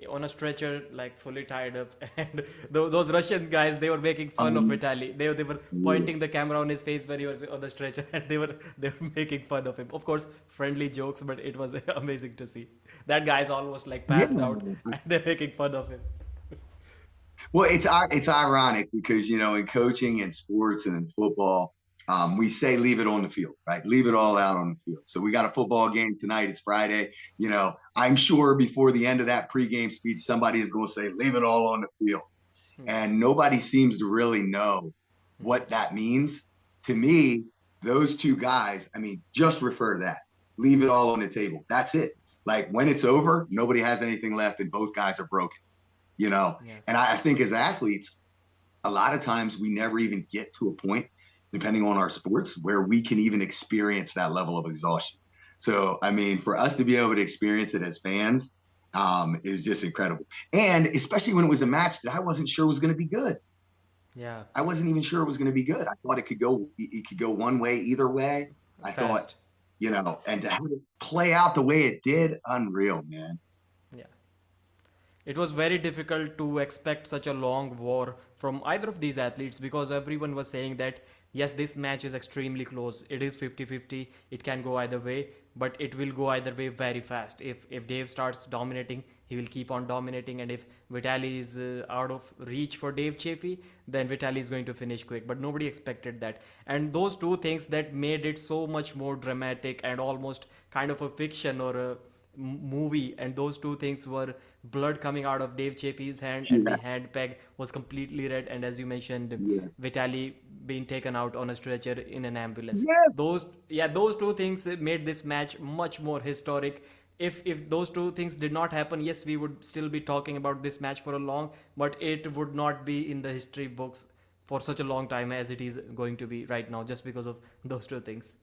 on a stretcher, like fully tied up. And those Russian guys, they were making fun of Vitaly. They were pointing the camera on his face when he was on the stretcher, and they were making fun of him. Of course, friendly jokes, but it was amazing to see. That guy's almost like passed out, and they're making fun of him. Well, it's ironic because, you know, in coaching and sports and in football, we say leave it on the field, right? Leave it all out on the field. So we got a football game tonight. It's Friday. You know, I'm sure before the end of that pregame speech, somebody is going to say, leave it all on the field. And nobody seems to really know what that means. To me, those two guys, I mean, just refer to that. Leave it all on the table. That's it. Like, when it's over, nobody has anything left and both guys are broken, you know? Yeah. And I think as athletes, a lot of times we never even get to a point, depending on our sports, where we can even experience that level of exhaustion. So, I mean, for us to be able to experience it as fans is just incredible. And especially when it was a match that I wasn't sure was going to be good. Yeah. I wasn't even sure it was going to be good. I thought it could go one way, either way. I thought, you know, and to have it play out the way it did, unreal, man. Yeah. It was very difficult to expect such a long war from either of these athletes, because everyone was saying that yes, this match is extremely close. It is 50-50. It can go either way, but it will go either way very fast. If Dave starts dominating, he will keep on dominating, and if Vitaly is out of reach for Dave Chaffee, then Vitaly is going to finish quick. But nobody expected that, and those two things that made it so much more dramatic and almost kind of a fiction or a movie, and those two things were blood coming out of Dave Chaffee's hand, and the Yeah, hand peg was completely red, and as you mentioned, yeah, Vitali being taken out on a stretcher in an ambulance. yeah. Those two things made this match much more historic. If those two things did not happen, yes, we would still be talking about this match for a long, but it would not be in the history books for such a long time as it is going to be right now, just because of those two things.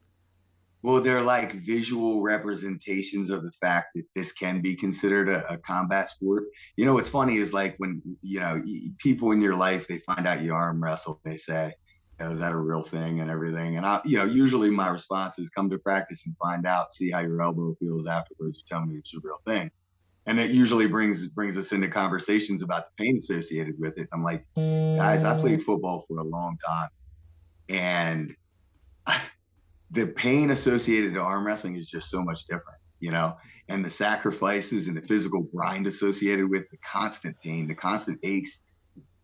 Well, they're like visual representations of the fact that this can be considered a combat sport. You know, what's funny is like when, you know, people in your life, they find out you arm wrestle, they say, "Oh, is that a real thing?" and everything. And I, you know, usually my response is come to practice and find out, see how your elbow feels afterwards. You tell me it's a real thing. And it usually brings us into conversations about the pain associated with it. I'm like, guys, I played football for a long time, and the pain associated to arm wrestling is just so much different, you know, and the sacrifices and the physical grind associated with the constant pain, the constant aches.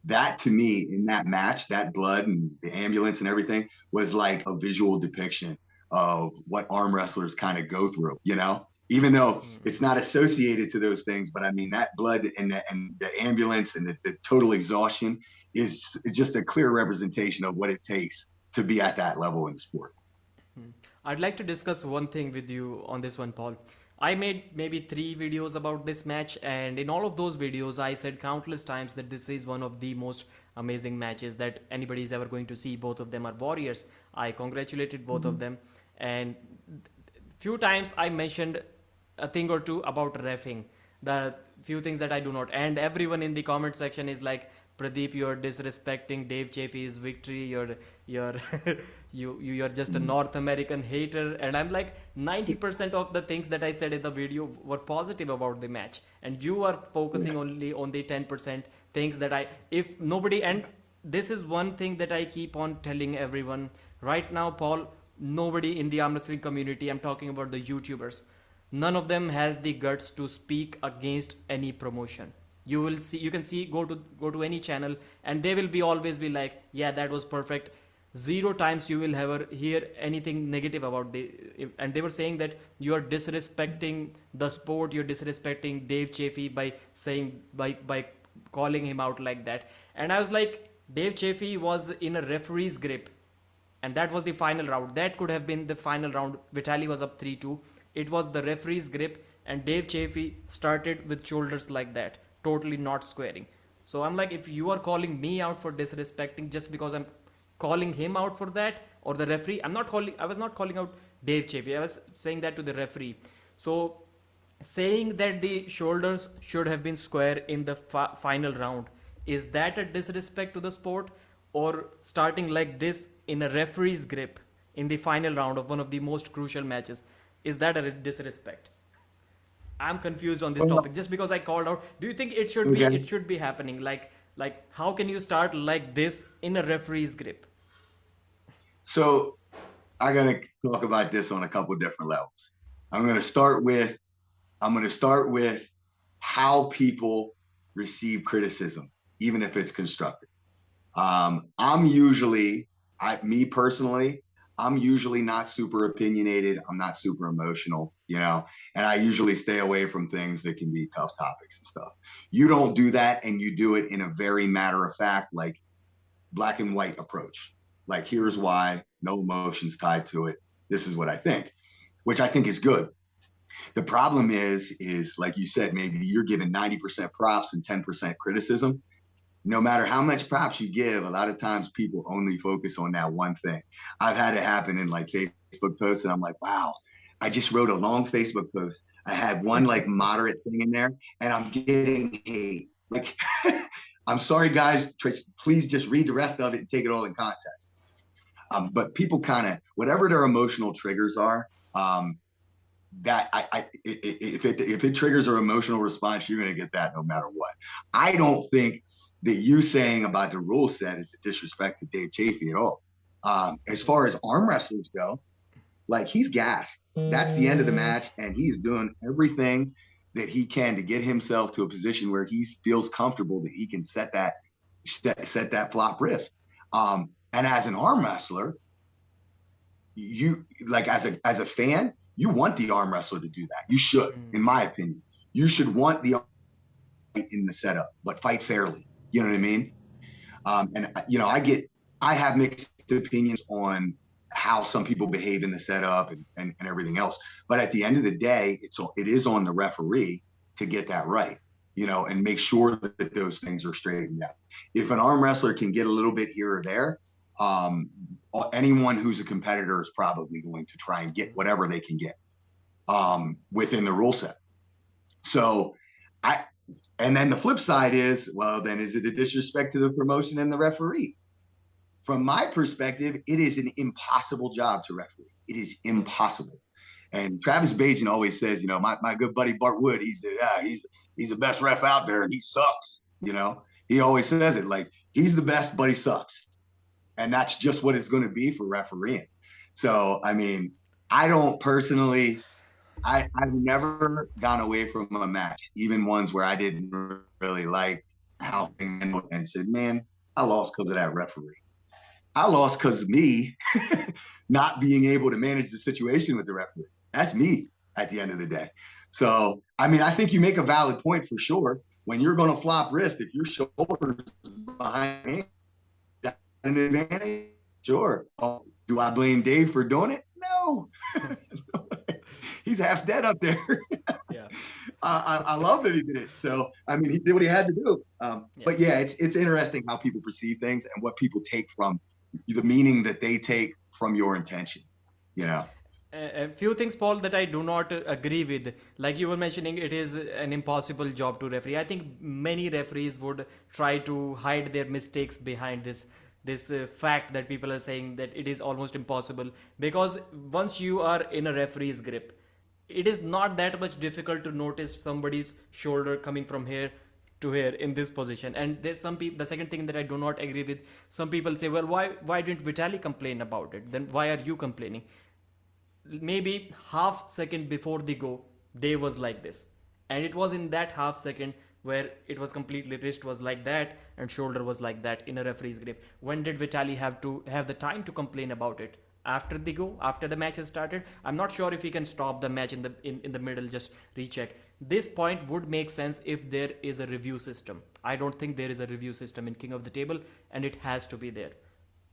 That to me in that match, that blood and the ambulance and everything was like a visual depiction of what arm wrestlers kind of go through, you know, even though it's not associated to those things. But I mean, that blood and the ambulance and the total exhaustion is just a clear representation of what it takes to be at that level in sport. I'd like to discuss one thing with you on this one, Paul. I made maybe 3 videos about this match, and in all of those videos, I said countless times that this is one of the most amazing matches that anybody is ever going to see. Both of them are warriors. I congratulated both of them, and few times I mentioned a thing or two about refing. The few things that I do not, and everyone in the comment section is like, Pradeep, you're disrespecting Dave Chaffee's victory. You're you're just a North American hater. And I'm like, 90% of the things that I said in the video were positive about the match, and you are focusing only on the 10% things that I if nobody and this is one thing that I keep on telling everyone right now, Paul. Nobody in the arm wrestling community, I'm talking about the YouTubers, none of them has the guts to speak against any promotion. You will see, you can see, go to any channel, and they will be always be like, yeah, that was perfect. Zero times you will ever hear anything negative about the, and they were saying that you are disrespecting the sport, you're disrespecting Dave Chaffee by saying, by calling him out like that. And I was like, Dave Chaffee was in a referee's grip, and that was the final round. That could have been the final round. Vitali was up 3-2. It was the referee's grip, and Dave Chaffee started with shoulders like that, totally not squaring. So I'm like, if you are calling me out for disrespecting just because I'm calling him out for that, or the referee, I was not calling out Dave Chaffee. I was saying that to the referee. So saying that the shoulders should have been square in the final round, is that a disrespect to the sport? Or starting like this in a referee's grip in the final round of one of the most crucial matches, is that a disrespect? I'm confused on this Well, topic just because I called out. Do you think it should be, okay. it should be happening like how can you start like this in a referee's grip? So I'm going to talk about this on a couple of different levels. I'm going to start with I'm going to start with how people receive criticism, even if it's constructive. I'm usually, me personally, I'm usually not super opinionated. I'm not super emotional, you know, and I usually stay away from things that can be tough topics and stuff. You don't do that, and you do it in a very matter of fact, like black and white approach. Like, here's why, no emotions tied to it. This is what I think, which I think is good. The problem is like you said, maybe you're given 90% props and 10% criticism. No matter how much props you give, a lot of times people only focus on that one thing. I've had it happen in like Facebook posts, and I'm like, wow, I just wrote a long Facebook post. I had one like moderate thing in there, and I'm getting hate. Like, I'm sorry, guys. Please just read the rest of it and take it all in context. But people kind of, whatever their emotional triggers are, that if it triggers an emotional response, you're going to get that no matter what. I don't think that you saying about the rule set is a disrespect to Dave Chaffee at all. As far as arm wrestlers go, like, he's gassed. That's the end of the match, and he's doing everything that he can to get himself to a position where he feels comfortable that he can set that flop wrist. And as an arm wrestler, you like as a fan, you want the arm wrestler to do that. You should, in my opinion. You should want the in the setup, but fight fairly. You know what I mean? And you know, I have mixed opinions on how some people behave in the setup and everything else. But at the end of the day, it is on the referee to get that right, you know, and make sure that those things are straightened out. If an arm wrestler can get a little bit here or there, anyone who's a competitor is probably going to try and get whatever they can get within the rule set. So and then the flip side is, well, then is it a disrespect to the promotion and the referee? From my perspective, it is an impossible job to referee. It is impossible. And Travis Bajan always says, you know, my good buddy Bart Wood, he's the best ref out there, and he sucks. You know, he always says it, like, he's the best, but he sucks. And that's just what it's going to be for refereeing. So, I mean, I don't personally. I've never gone away from a match, even ones where I didn't really like how things went, and said, man, I lost because of that referee. I lost because of me not being able to manage the situation with the referee. That's me at the end of the day. So, I mean, I think you make a valid point for sure. When you're going to flop wrist, if your shoulder's behind me, that's an advantage. Sure. Oh, do I blame Dave for doing it? No. He's half dead up there. Yeah. I love that he did it. So, I mean, he did what he had to do. But yeah, it's interesting how people perceive things and what people take from the meaning that they take from your intention, you know. A few things, Paul, that I do not agree with. Like you were mentioning, it is an impossible job to referee. I think many referees would try to hide their mistakes behind this fact that people are saying that it is almost impossible, because once you are in a referee's grip, it is not that much difficult to notice somebody's shoulder coming from here to here in this position. And there's some people, the second thing that I do not agree with, some people say, well, why didn't Vitaly complain about it? Then why are you complaining? Maybe half second before the go, Dave was like this. And it was in that half second where it was completely, wrist was like that and shoulder was like that in a referee's grip. When did Vitaly have the time to complain about it? After the go, after the match has started? I'm not sure if he can stop the match in the middle, just recheck. This point would make sense if there is a review system. I don't think there is a review system in King of the Table, and it has to be there.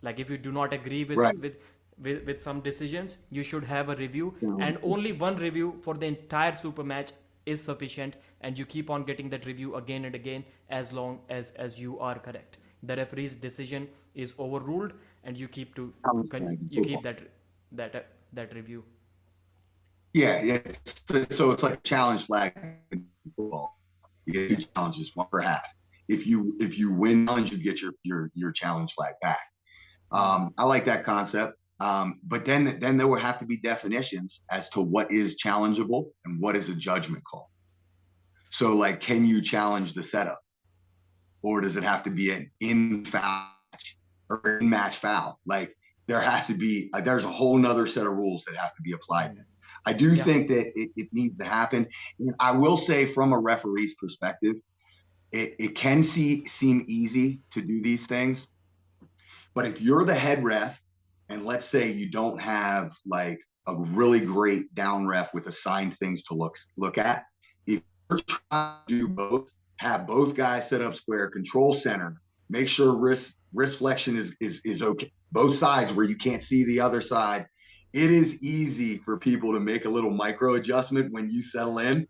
Like, if you do not agree with some decisions, you should have a review, and only one review for the entire super match is sufficient, and you keep on getting that review again and again as long as you are correct. The referee's decision is overruled, and you keep that review. Yeah. So it's like a challenge flag in football. You get 2 challenges, 1 per half. If you win challenge, you get your challenge flag back. I like that concept. But then there will have to be definitions as to what is challengeable and what is a judgment call. So, like, can you challenge the setup, or does it have to be an in-foul or in-match foul? Like, there has to be there's a whole nother set of rules that have to be applied. I do think that it needs to happen. And I will say, from a referee's perspective, it can seem easy to do these things, but if you're the head ref, and let's say you don't have like a really great down ref with assigned things to look at, if you're trying to do both, have both guys set up square, control center, make sure wrist flexion is okay, both sides where you can't see the other side, it is easy for people to make a little micro adjustment when you settle in.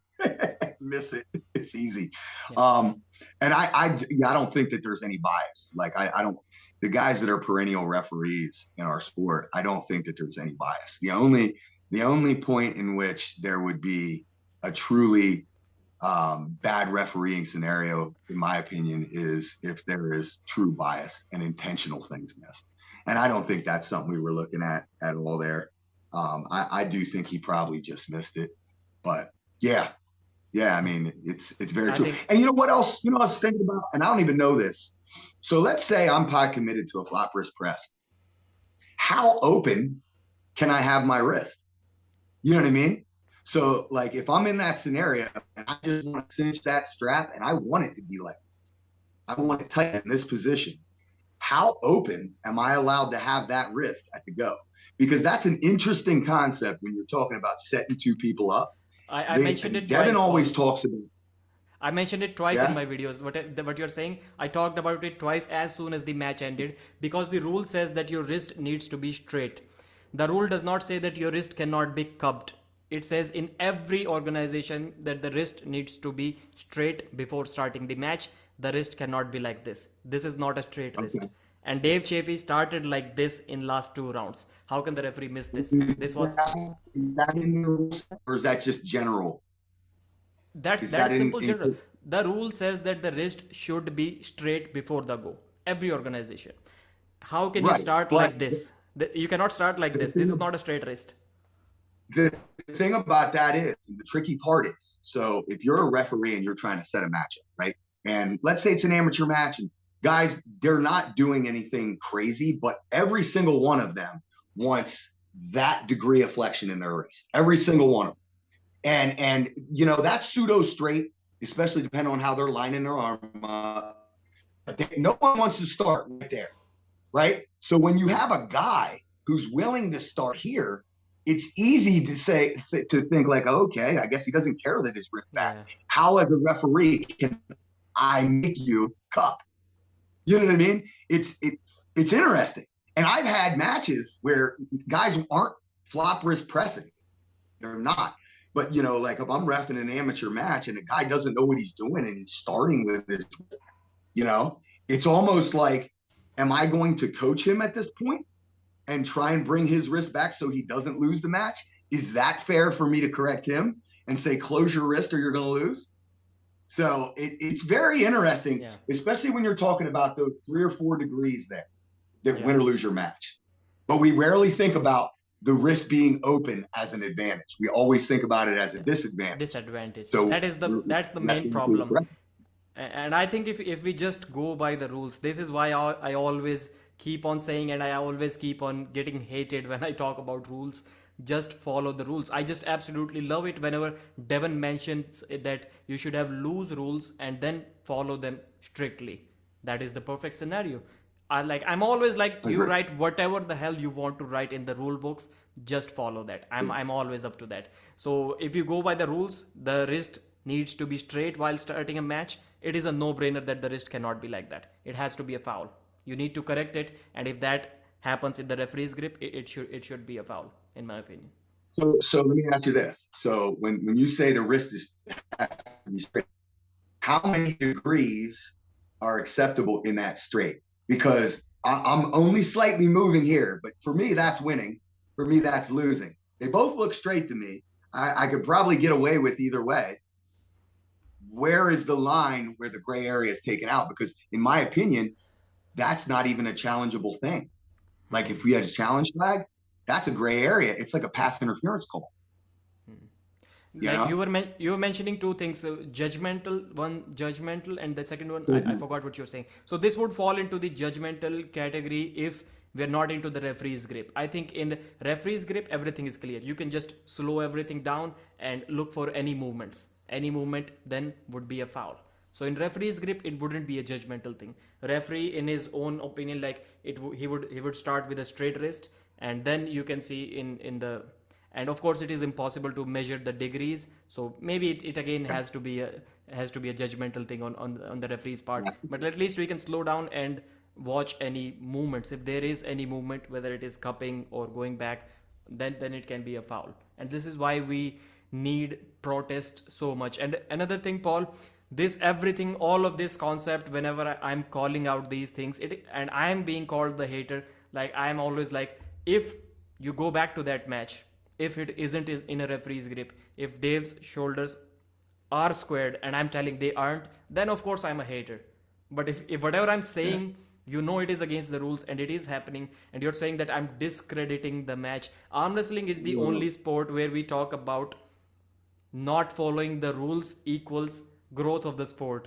Miss it. It's easy. Yeah. And I don't think that there's any bias. Like, I don't. The guys that are perennial referees in our sport, I don't think that there's any bias. The only point in which there would be a truly bad refereeing scenario, in my opinion, is if there is true bias and intentional things missed. And I don't think that's something we were looking at all there. I do think he probably just missed it. But yeah, I mean, it's very true. And you know what else? I was thinking about, and I don't even know this. So let's say I'm pot committed to a flop wrist press. How open can I have my wrist? You know what I mean? So, like, if I'm in that scenario and I just want to cinch that strap and I want it to be like this, I want it tight in this position, how open am I allowed to have that wrist at the go? because that's an interesting concept when you're talking about setting two people up. I mentioned it Devin twice, always Paul. talks about. I mentioned it twice in Yeah. my videos. What you're saying, I talked about it twice as soon as the match ended because the rule says that your wrist needs to be straight. The rule does not say that your wrist cannot be cupped. It says in every organization that the wrist needs to be straight before starting the match. The wrist cannot be like this. This is not a straight wrist. Okay. And Dave Chaffee started like this in last two rounds. How can the referee miss this? This was Is that in the rules, or is that just general? Is That that is simple in general. The rule says that the wrist should be straight before the go. Every organization. How can you right? start But like this? You cannot start like the this. This is thing, not a straight wrist. the thing about that is, the tricky part is, so if you're a referee and you're trying to set a matchup, right? And let's say it's an amateur match, and guys, they're not doing anything crazy, but every single one of them wants that degree of flexion in their wrist. Every single one of them. And that's pseudo straight, especially depending on how they're lining their arm up. No one wants to start right there, right? So when you have a guy who's willing to start here, it's easy to think like, okay, I guess he doesn't care that his wrist back. Yeah. How, as a referee, can I make you cup? You know what I mean? It's interesting. And I've had matches where guys aren't flop wrist pressing. They're not. But like if I'm reffing an amateur match and a guy doesn't know what he's doing and he's starting with this, it's almost like, am I going to coach him at this point and try and bring his wrist back so he doesn't lose the match? Is that fair for me to correct him and say, close your wrist or you're going to lose? So it's very interesting, especially when you're talking about those 3 or 4 degrees there that win or lose your match. But we rarely think about the wrist being open as an advantage. We always think about it as a disadvantage. So that's the main problem. And I think if we just go by the rules, this is why I always keep on saying, and I always keep on getting hated when I talk about rules. Just follow the rules. I just absolutely love it whenever Devon mentions that you should have loose rules and then follow them strictly. That is the perfect scenario. I'm always like, you write whatever the hell you want to write in the rule books, just follow that. I'm always up to that. So if you go by the rules, the wrist needs to be straight while starting a match. It is a no-brainer that the wrist cannot be like that. It has to be a foul. You need to correct it, and if that happens in the referee's grip, it should be a foul, in my opinion. So let me ask you this. So when you say the wrist has to be straight, how many degrees are acceptable in that straight? Because I'm only slightly moving here, but for me, that's winning. For me, that's losing. They both look straight to me. I could probably get away with either way. Where is the line where the gray area is taken out? Because in my opinion, that's not even a challengeable thing. Like if we had a challenge flag, that's a gray area. It's like a pass interference call. Like you were mentioning two things, judgmental, and the second one, I forgot what you're saying. So this would fall into the judgmental category if we're not into the referee's grip. I think in the referee's grip, everything is clear. You can just slow everything down and look for any movements. Any movement then would be a foul. So in referee's grip, it wouldn't be a judgmental thing. Referee, in his own opinion, like he would start with a straight wrist, and then you can see in the, and of course it is impossible to measure the degrees. So maybe it again has to be a judgmental thing on the referee's part. But at least we can slow down and watch any movements. If there is any movement, whether it is cupping or going back, then it can be a foul. And this is why we need protest so much. And another thing, Paul, everything, all of this concept, whenever I'm calling out these things, and I'm being called the hater, like I'm always like, if you go back to that match, if it isn't in a referee's grip, if Dave's shoulders are squared and I'm telling they aren't, then of course I'm a hater. But if whatever I'm saying, it is against the rules and it is happening, and you're saying that I'm discrediting the match. Arm wrestling is the only sport where we talk about not following the rules equals growth of the sport.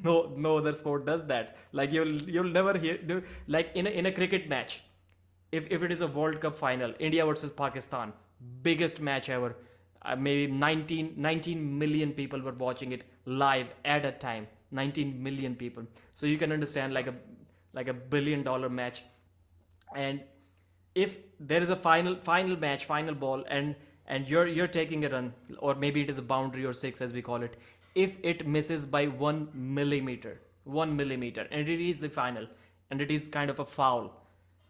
No other sport does that. Like you'll never hear, like in a cricket match, if it is a World Cup final, India versus Pakistan, biggest match ever, maybe 19 million people were watching it live at a time. 19 million people. So you can understand like a $1 billion match, and if there is a final match, final ball, and you're taking a run, or maybe it is a boundary or six as we call it, if it misses by 1 millimeter, 1 millimeter, and it is the final, and it is kind of a foul,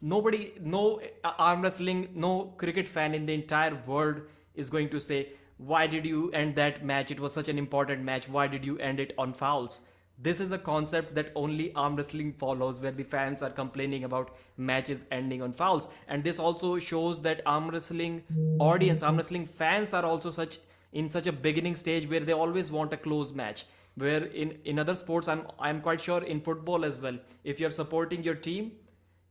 nobody, no arm wrestling, no cricket fan in the entire world is going to say, why did you end that match, it was such an important match, why did you end it on fouls? This is a concept that only arm wrestling follows, where the fans are complaining about matches ending on fouls. And this also shows that arm wrestling audience, arm wrestling fans are also such a beginning stage where they always want a close match. Where in other sports, I'm quite sure in football as well, if you're supporting your team,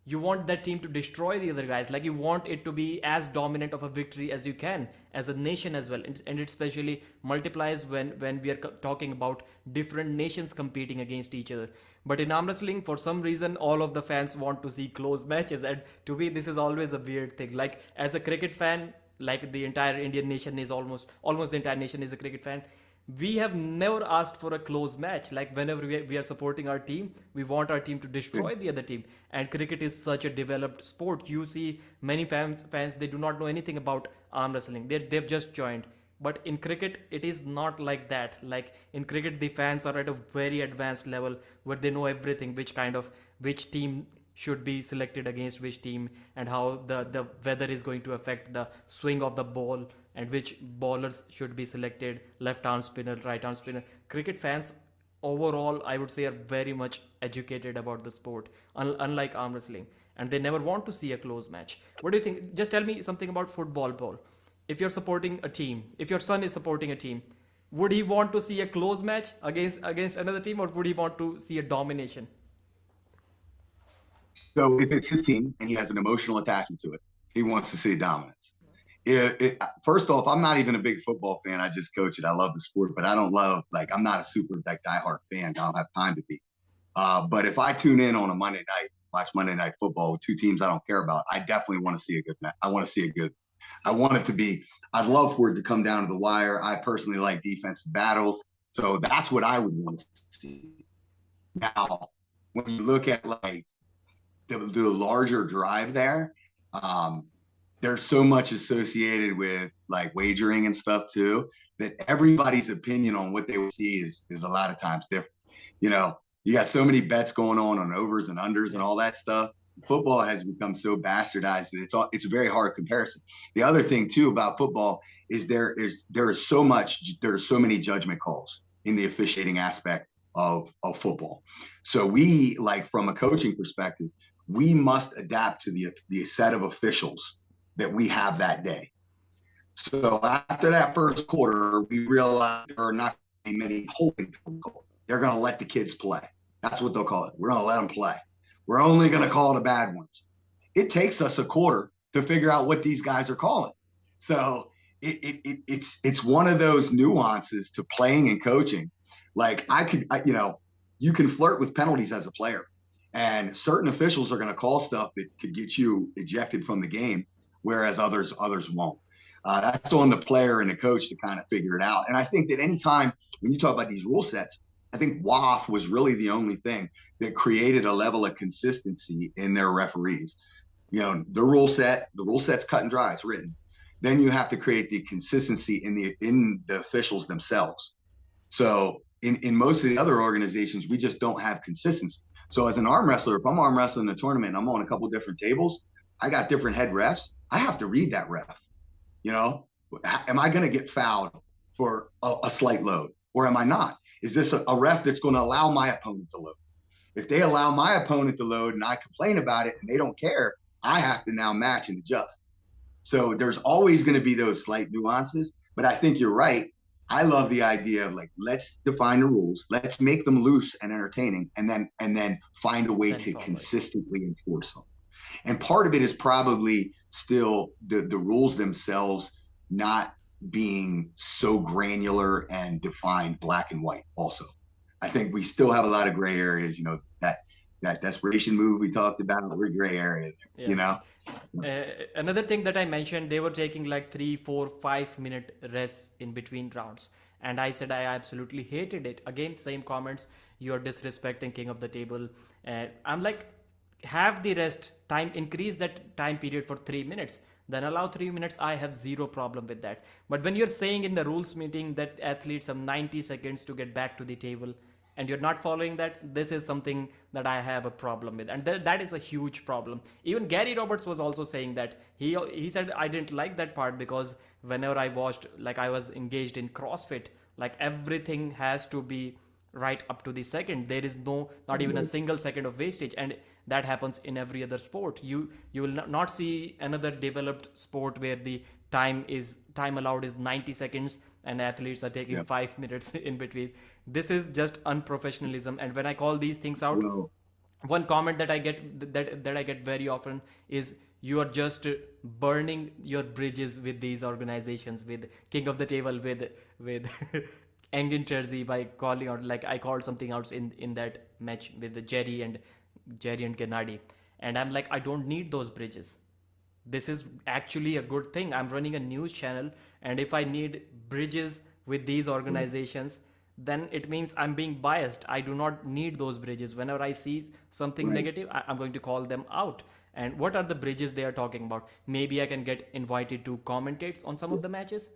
you want that team to destroy the other guys, like you want it to be as dominant of a victory as you can, as a nation as well. And it especially multiplies when we are talking about different nations competing against each other. But in arm wrestling, for some reason, all of the fans want to see close matches, and to me this is always a weird thing. Like as a cricket fan, like the entire Indian nation is almost the entire nation is a cricket fan, we have never asked for a close match. Like whenever we are supporting our team, we want our team to destroy the other team. And cricket is such a developed sport. You see many fans, they do not know anything about arm wrestling, they've just joined. But in cricket it is not like that. Like in cricket, the fans are at a very advanced level where they know everything, which team should be selected against which team, and how the weather is going to affect the swing of the ball, and which bowlers should be selected, left arm spinner, right arm spinner. Cricket fans overall, I would say, are very much educated about the sport, unlike arm wrestling, and they never want to see a close match. What do you think? Just tell me something about football, Paul. If you're supporting a team, if your son is supporting a team, would he want to see a close match against another team, or would he want to see a domination? So if it's his team and he has an emotional attachment to it, he wants to see dominance. First off, I'm not even a big football fan. I just coach it. I love the sport, but I don't love, like, I'm not a super like diehard fan. I don't have time to be. But if I tune in on a Monday night, watch Monday Night Football with two teams I don't care about, I definitely want to see a good match. I want to see a good. I want it to be. I'd love for it to come down to the wire. I personally like defensive battles, so that's what I would want to see. Now, when you look at like the larger drive there, um, there's so much associated with like wagering and stuff too, that everybody's opinion on what they would see is a lot of times different. You know, you got so many bets going on overs and unders and all that stuff. Football has become so bastardized that it's a very hard comparison. The other thing too about football is there is so many judgment calls in the officiating aspect of football. So we, like, from a coaching perspective, we must adapt to the set of officials that we have that day. So after that first quarter, we realized there are not many holding calls. They're going to let the kids play. That's what they'll call it. We're going to let them play. We're only going to call the bad ones. It takes us a quarter to figure out what these guys are calling. So it's one of those nuances to playing and coaching. Like you can flirt with penalties as a player, and certain officials are going to call stuff that could get you ejected from the game, whereas others won't. That's on the player and the coach to kind of figure it out. And I think that anytime when you talk about these rule sets, I think WAF was really the only thing that created a level of consistency in their referees. You know, the rule set's cut and dry, it's written. Then you have to create the consistency in the officials themselves. So in most of the other organizations, we just don't have consistency. So as an arm wrestler, if I'm arm wrestling in a tournament and I'm on a couple different tables, I got different head refs. I have to read that ref. You know, am I going to get fouled for a slight load, or am I not? Is this a ref that's going to allow my opponent to load? If they allow my opponent to load and I complain about it and they don't care, I have to now match and adjust. So there's always going to be those slight nuances. But I think you're right. I love the idea of, like, let's define the rules, let's make them loose and entertaining, and then find a way to consistently enforce them. And part of it is probably still the rules themselves not being so granular and defined black and white. Also, I think we still have a lot of gray areas. You know, that desperation move we talked about, we're gray areas. Yeah. You know. Another thing that I mentioned, they were taking like 3, 4, 5 minute rests in between rounds, and I said I absolutely hated it. Again, same comments. You're disrespecting King of the Table, and I'm like, have the rest time, increase that time period for 3 minutes, then allow 3 minutes. I have zero problem with that. But when you're saying in the rules meeting that athletes have 90 seconds to get back to the table, and you're not following that, this is something that I have a problem with, and that is a huge problem. Even Gary Roberts was also saying that he said, I didn't like that part, because whenever I watched, like I was engaged in CrossFit, like everything has to be right up to the second. There is not even a single second of wastage, and that happens in every other sport. You will not see another developed sport where the time allowed is 90 seconds and athletes are taking Yeah. 5 minutes in between. This is just unprofessionalism, and when I call these things out, Well, one comment that I get, that I get very often is, you are just burning your bridges with these organizations, with King of the Table, with Engin Terzi, by calling out, like I called something out in that match with the Jerry and Gennady, and I'm like, I don't need those bridges. This is actually a good thing. I'm running a news channel, and if I need bridges with these organizations, then it means I'm being biased. I do not need those bridges. Whenever I see something right. negative, I'm going to call them out. And what are the bridges they are talking about? Maybe I can get invited to commentate on some of the matches.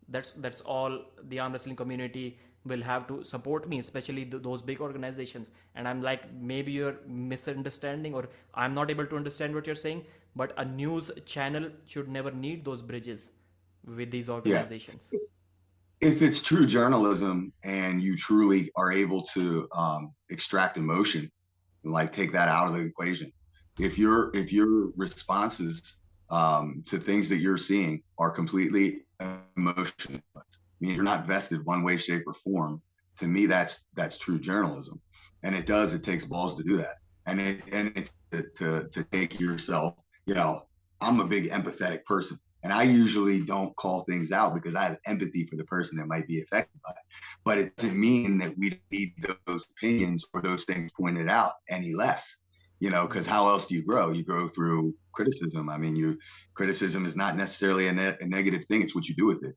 That's all the arm wrestling community will have to support me, especially those big organizations. And I'm like, maybe you're misunderstanding, or I'm not able to understand what you're saying, but a news channel should never need those bridges with these Yeah. organizations. If it's true journalism and you truly are able to extract emotion, like take that out of the equation. If your responses to things that you're seeing are completely emotionless, I mean, you're not vested one way, shape, or form. To me, that's true journalism, and it takes balls to do that, and it's to take yourself. You know, I'm a big empathetic person, and I usually don't call things out because I have empathy for the person that might be affected by it. But it doesn't mean that we need those opinions or those things pointed out any less. Because how else do you grow? You grow through criticism. I mean, criticism is not necessarily a negative thing. It's what you do with it.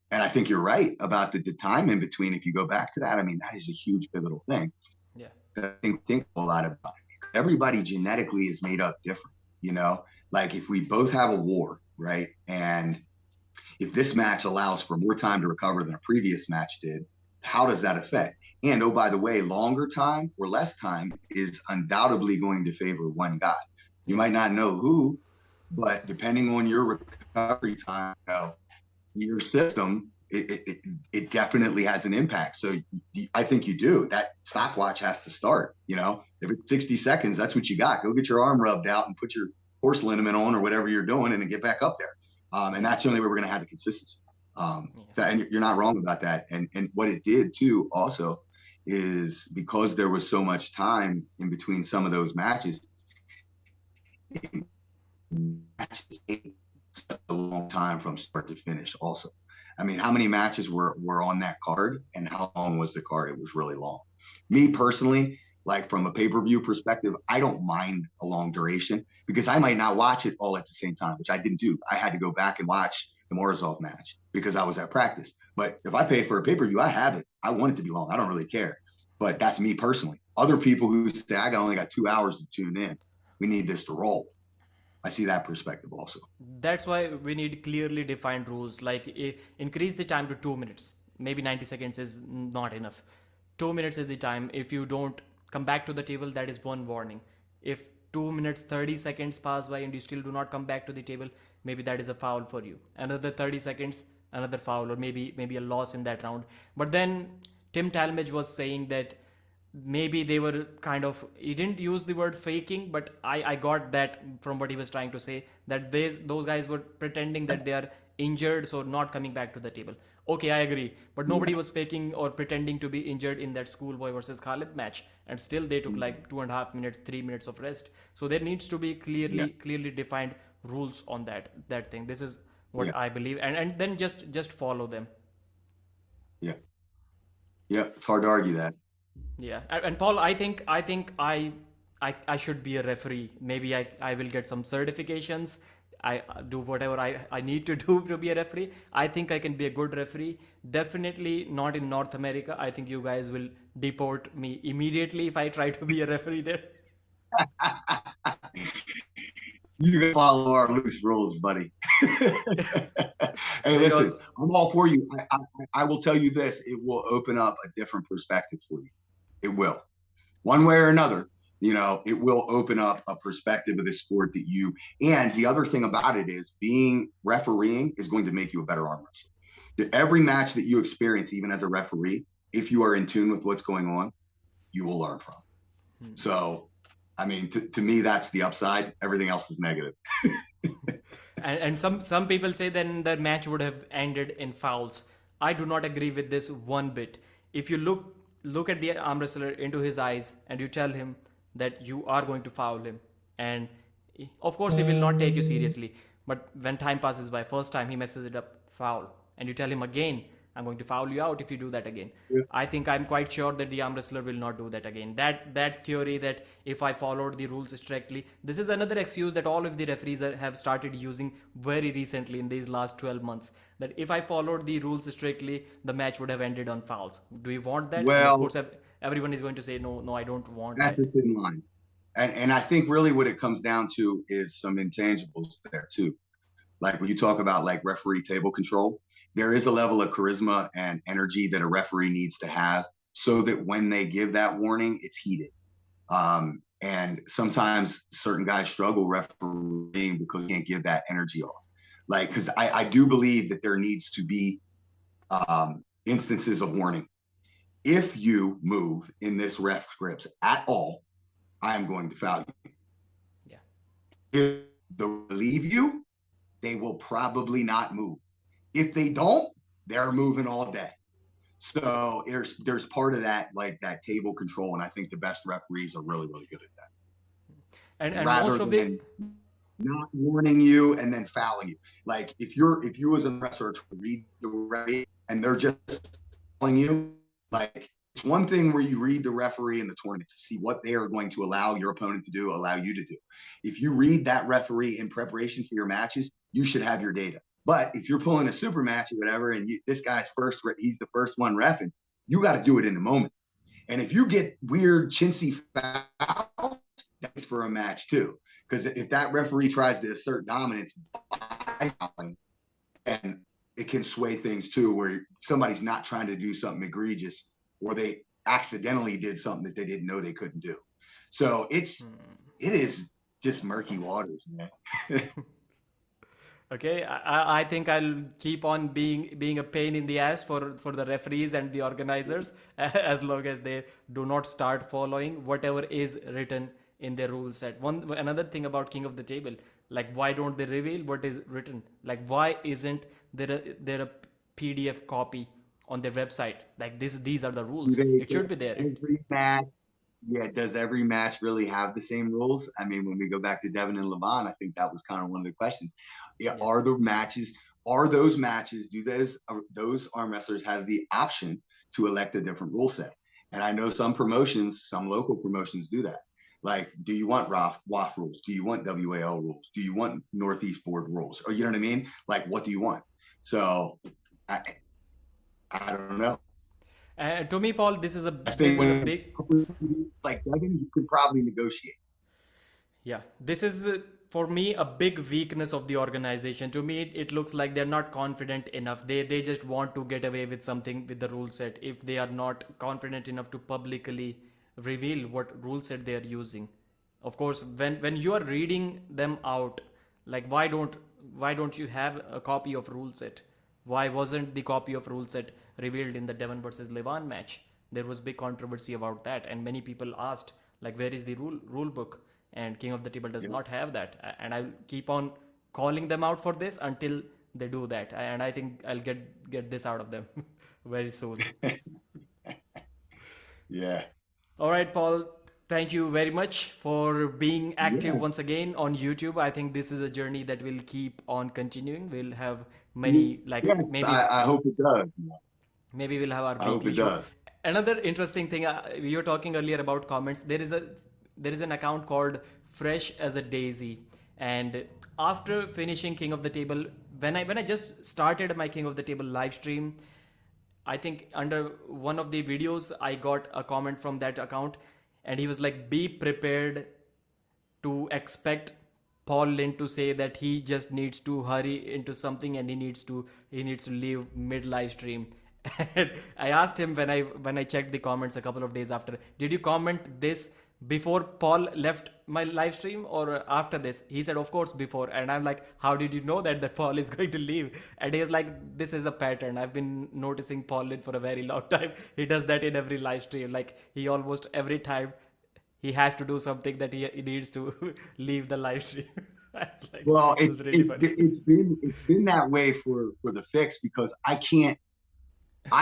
And I think you're right about the time in between. If you go back to that, I mean, that is a huge pivotal thing. Yeah. I think a lot about it. Everybody genetically is made up different. Like if we both have a war, right? And if this match allows for more time to recover than a previous match did, how does that affect? And oh, by the way, longer time or less time is undoubtedly going to favor one guy. You Yeah. might not know who, but depending on your recovery time, your system, it definitely has an impact. So I think you do. That stopwatch has to start. If it's 60 seconds, that's what you got. Go get your arm rubbed out and put your horse liniment on or whatever you're doing, and then get back up there. And that's the only way we're going to have the consistency. And you're not wrong about that. And what it did too, also, is because there was so much time in between some of those matches, take such a long time from start to finish. Also, I mean, how many matches were on that card, and how long was the card? It was really long. Me personally, like from a pay-per-view perspective, I don't mind a long duration because I might not watch it all at the same time, which I didn't do. I had to go back and watch the Morozov match because I was at practice. But if I pay for a pay-per-view, I have it. I want it to be long. I don't really care. But that's me personally. Other people who say, I only got 2 hours to tune in. We need this to roll. I see that perspective also. That's why we need clearly defined rules, like increase the time to 2 minutes. Maybe 90 seconds is not enough. 2 minutes is the time. If you don't come back to the table, that is one warning. If 2 minutes 30 seconds pass by and you still do not come back to the table, maybe that is a foul for you. Another 30 seconds, another foul, or maybe a loss in that round. But then Tim Talmadge was saying that maybe they were kind of, he didn't use the word faking, but I got that from what he was trying to say, that those guys were pretending that they are injured, so not coming back to the table. Okay, I agree, but nobody was faking or pretending to be injured in that Schoolboy versus Khalid match, and still they took like 2.5 minutes, 3 minutes of rest. So there needs to be clearly defined rules on that thing. This is what I believe, and then just follow them. Yeah. Yeah. It's hard to argue that. Yeah, and Paul, I think I should be a referee. Maybe I will get some certifications. I do whatever I need to do to be a referee. I think I can be a good referee. Definitely not in North America. I think you guys will deport me immediately if I try to be a referee there. You can follow our loose rules, buddy. Hey, Because listen, I'm all for you. I will tell you this: it will open up a different perspective for you. It will, one way or another. It will open up a perspective of this sport that you. And the other thing about it is, being refereeing is going to make you a better arm wrestler. Every match that you experience, even as a referee, if you are in tune with what's going on, you will learn from. So, I mean, to me, that's the upside. Everything else is negative. and some people say then the match would have ended in fouls. I do not agree with this one bit. If you look at the arm wrestler into his eyes and you tell him that you are going to foul him, and of course he will not take you seriously, but when time passes by, first time he messes it up, foul, and you tell him again, I'm going to foul you out if you do that again. Yeah. I think I'm quite sure that the arm wrestler will not do that again. That theory that if I followed the rules strictly, this is another excuse that all of the referees have started using very recently in these last 12 months. That if I followed the rules strictly, the match would have ended on fouls. Do you want that? And of Well, course, everyone is going to say no, no, I don't want that's that. a thin line. And I think really what it comes down to is some intangibles there too. Like when you talk about like referee table control, there is a level of charisma and energy that a referee needs to have so that when they give that warning, it's heated. And sometimes certain guys struggle refereeing because they can't give that energy off. Like, because I do believe that there needs to be instances of warning. If you move in this ref scripts at all, I am going to foul you. Yeah. If they leave you, they will probably not move. If they don't, they're moving all day. So there's part of that, like that table control, and I think the best referees are really, really good at that. And Rather most of than the not warning you and then fouling you. Like if you as a wrestler read the referee and they're just telling you, like it's one thing where you read the referee in the tournament to see what they are going to allow your opponent to do, allow you to do. If you read that referee in preparation for your matches, you should have your data. But if you're pulling a super match or whatever, and this guy's he's the first one reffing, you got to do it in the moment. And if you get weird chintzy fouls, that's for a match too. Because if that referee tries to assert dominance by fouling, and it can sway things too, where somebody's not trying to do something egregious, or they accidentally did something that they didn't know they couldn't do. So it is just murky waters, man. Okay, I think I'll keep on being a pain in the ass for the referees and the organizers as long as they do not start following whatever is written in their rule set. Another thing about King of the Table, like why don't they reveal what is written? Like why isn't there a PDF copy on their website? Like these are the rules. It should be there. Every match, yeah, does every match really have the same rules? I mean, when we go back to Devin and Levon, I think that was kind of one of the questions. Yeah, Yeah. Are those matches, do those arm wrestlers have the option to elect a different rule set? And I know some promotions, some local promotions do that. Like, do you want WAF rules? Do you want WAL rules? Do you want Northeast Board rules? Or you know what I mean? Like, what do you want? So I don't know. To me, Paul, this is a I think when big. like Devin, you could probably negotiate. Yeah, this is for me a big weakness of the organization. To me, it looks like they're not confident enough. They just want to get away with something with the rule set if they are not confident enough to publicly reveal what rule set they are using. Of course, when you are reading them out, like why don't you have a copy of rule set? Why wasn't the copy of rule set revealed in the Devon versus Levan match? There was big controversy about that, and many people asked, like, where is the rule book? And King of the Table does not have that. And I'll keep on calling them out for this until they do that. And I think I'll get this out of them very soon. Yeah. All right, Paul. Thank you very much for being active Yeah. once again on YouTube. I think this is a journey that will keep on continuing. We'll have many, like Yes, I hope it does. maybe we'll have our I hope weekly it show. does. Another interesting thing, we were talking earlier about comments. There is an account called Fresh as a Daisy, and after finishing King of the Table, when I just started my King of the Table live stream, I think under one of the videos I got a comment from that account, and he was like, "Be prepared to expect Paul Linn to say that he just needs to hurry into something and he needs to leave mid live stream. And I asked him when I checked the comments a couple of days after, did you comment this before Paul left my live stream or after this? He said, of course, before. And I'm like, how did you know that Paul is going to leave? And he's like, this is a pattern. I've been noticing Paul Linn for a very long time. He does that in every live stream. Like he almost every time he has to do something that he needs to leave the live stream. Like, well, it was really funny. it's been that way for the fix because I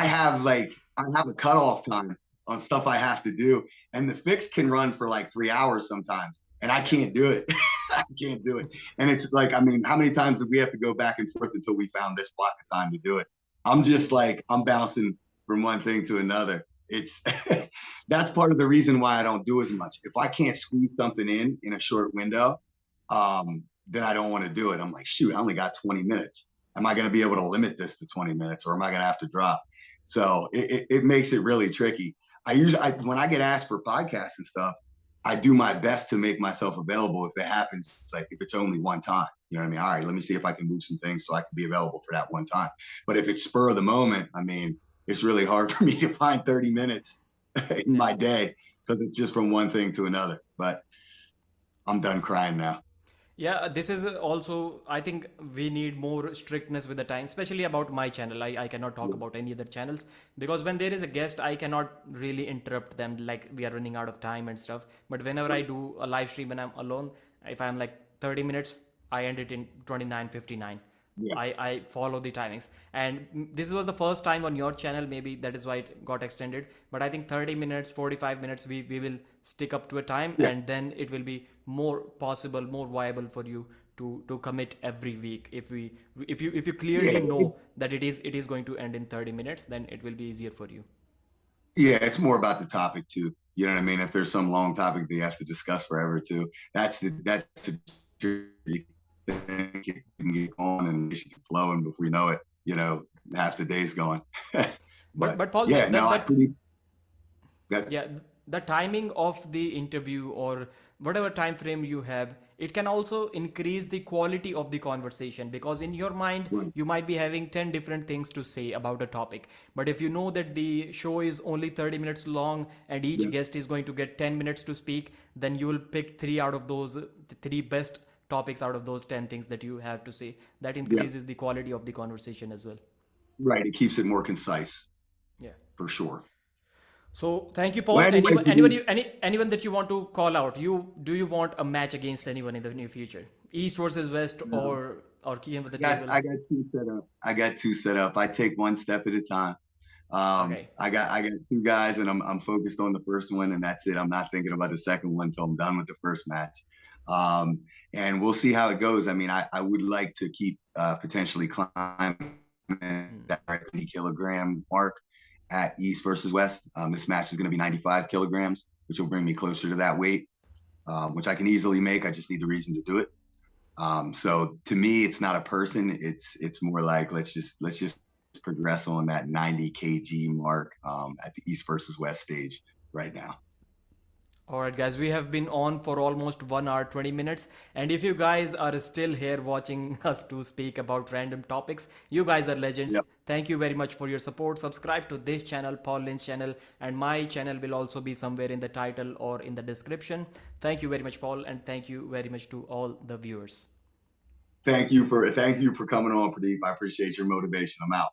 have a cutoff time on stuff I have to do, and the fix can run for like 3 hours sometimes, and I can't do it. I can't do it, and it's like, I mean, how many times did we have to go back and forth until we found this block of time to do it? I'm just like, I'm bouncing from one thing to another. It's that's part of the reason why I don't do as much. If I can't squeeze something in a short window, then I don't want to do it. I'm like, shoot, I only got 20 minutes. Am I going to be able to limit this to 20 minutes, or am I going to have to drop? So it makes it really tricky. When I get asked for podcasts and stuff, I do my best to make myself available. If it happens, like if it's only one time, you know what I mean? All right, let me see if I can move some things so I can be available for that one time. But if it's spur of the moment, I mean, it's really hard for me to find 30 minutes in my day because it's just from one thing to another. But I'm done crying now. Yeah, this is also, I think we need more strictness with the time, especially about my channel. I cannot talk Yeah. about any other channels because when there is a guest, I cannot really interrupt them like we are running out of time and stuff. But whenever I do a live stream when I'm alone, if I'm like 30 minutes, I end it in 29:59. Yeah. I follow the timings. And this was the first time on your channel, maybe that is why it got extended. But I think 30 minutes, 45 minutes, we will stick up to a time Yeah. and then it will be more possible, more viable for you to commit every week. If you clearly Yeah. know that it is going to end in 30 minutes, then it will be easier for you. Yeah, it's more about the topic too. You know what I mean? If there's some long topic that you have to discuss forever too, that's the tricky thing. You can get going and it can flow, and before you know it, half the day's gone. But But but Paul, yeah, no, I pretty that yeah, the timing of the interview or whatever time frame you have, it can also increase the quality of the conversation because in your mind you might be having 10 different things to say about a topic, but if you know that the show is only 30 minutes long and each yeah, guest is going to get 10 minutes to speak, then you will pick three out of those three best topics out of those 10 things that you have to say. That yeah, increases the quality of the conversation as well. right. It keeps it more concise Yeah. for sure. So thank you, Well, Paul. anyway, Anyone that you want to call out? Do you want a match against anyone in the near future? East versus West no, or Key with the I got table? I got two set up. I take one step at a time. Okay. I got two guys, and I'm focused on the first one, and that's it. I'm not thinking about the second one until I'm done with the first match. Um, and we'll see how it goes. I mean, I would like to keep potentially climbing that 30 kilogram mark at East versus West. This match is going to be 95 kilograms, which will bring me closer to that weight, which I can easily make. I just need the reason to do it. So to me, it's not a person. It's more like let's just progress on that 90 kg mark at the East versus West stage right now. All right, guys, we have been on for almost 1 hour, 20 minutes. And if you guys are still here watching us to speak about random topics, you guys are legends. Yep. Thank you very much for your support. Subscribe to this channel, Paul Lynn's channel, and my channel will also be somewhere in the title or in the description. Thank you very much, Paul, and thank you very much to all the viewers. Thank you for coming on, Pradeep. I appreciate your motivation. I'm out.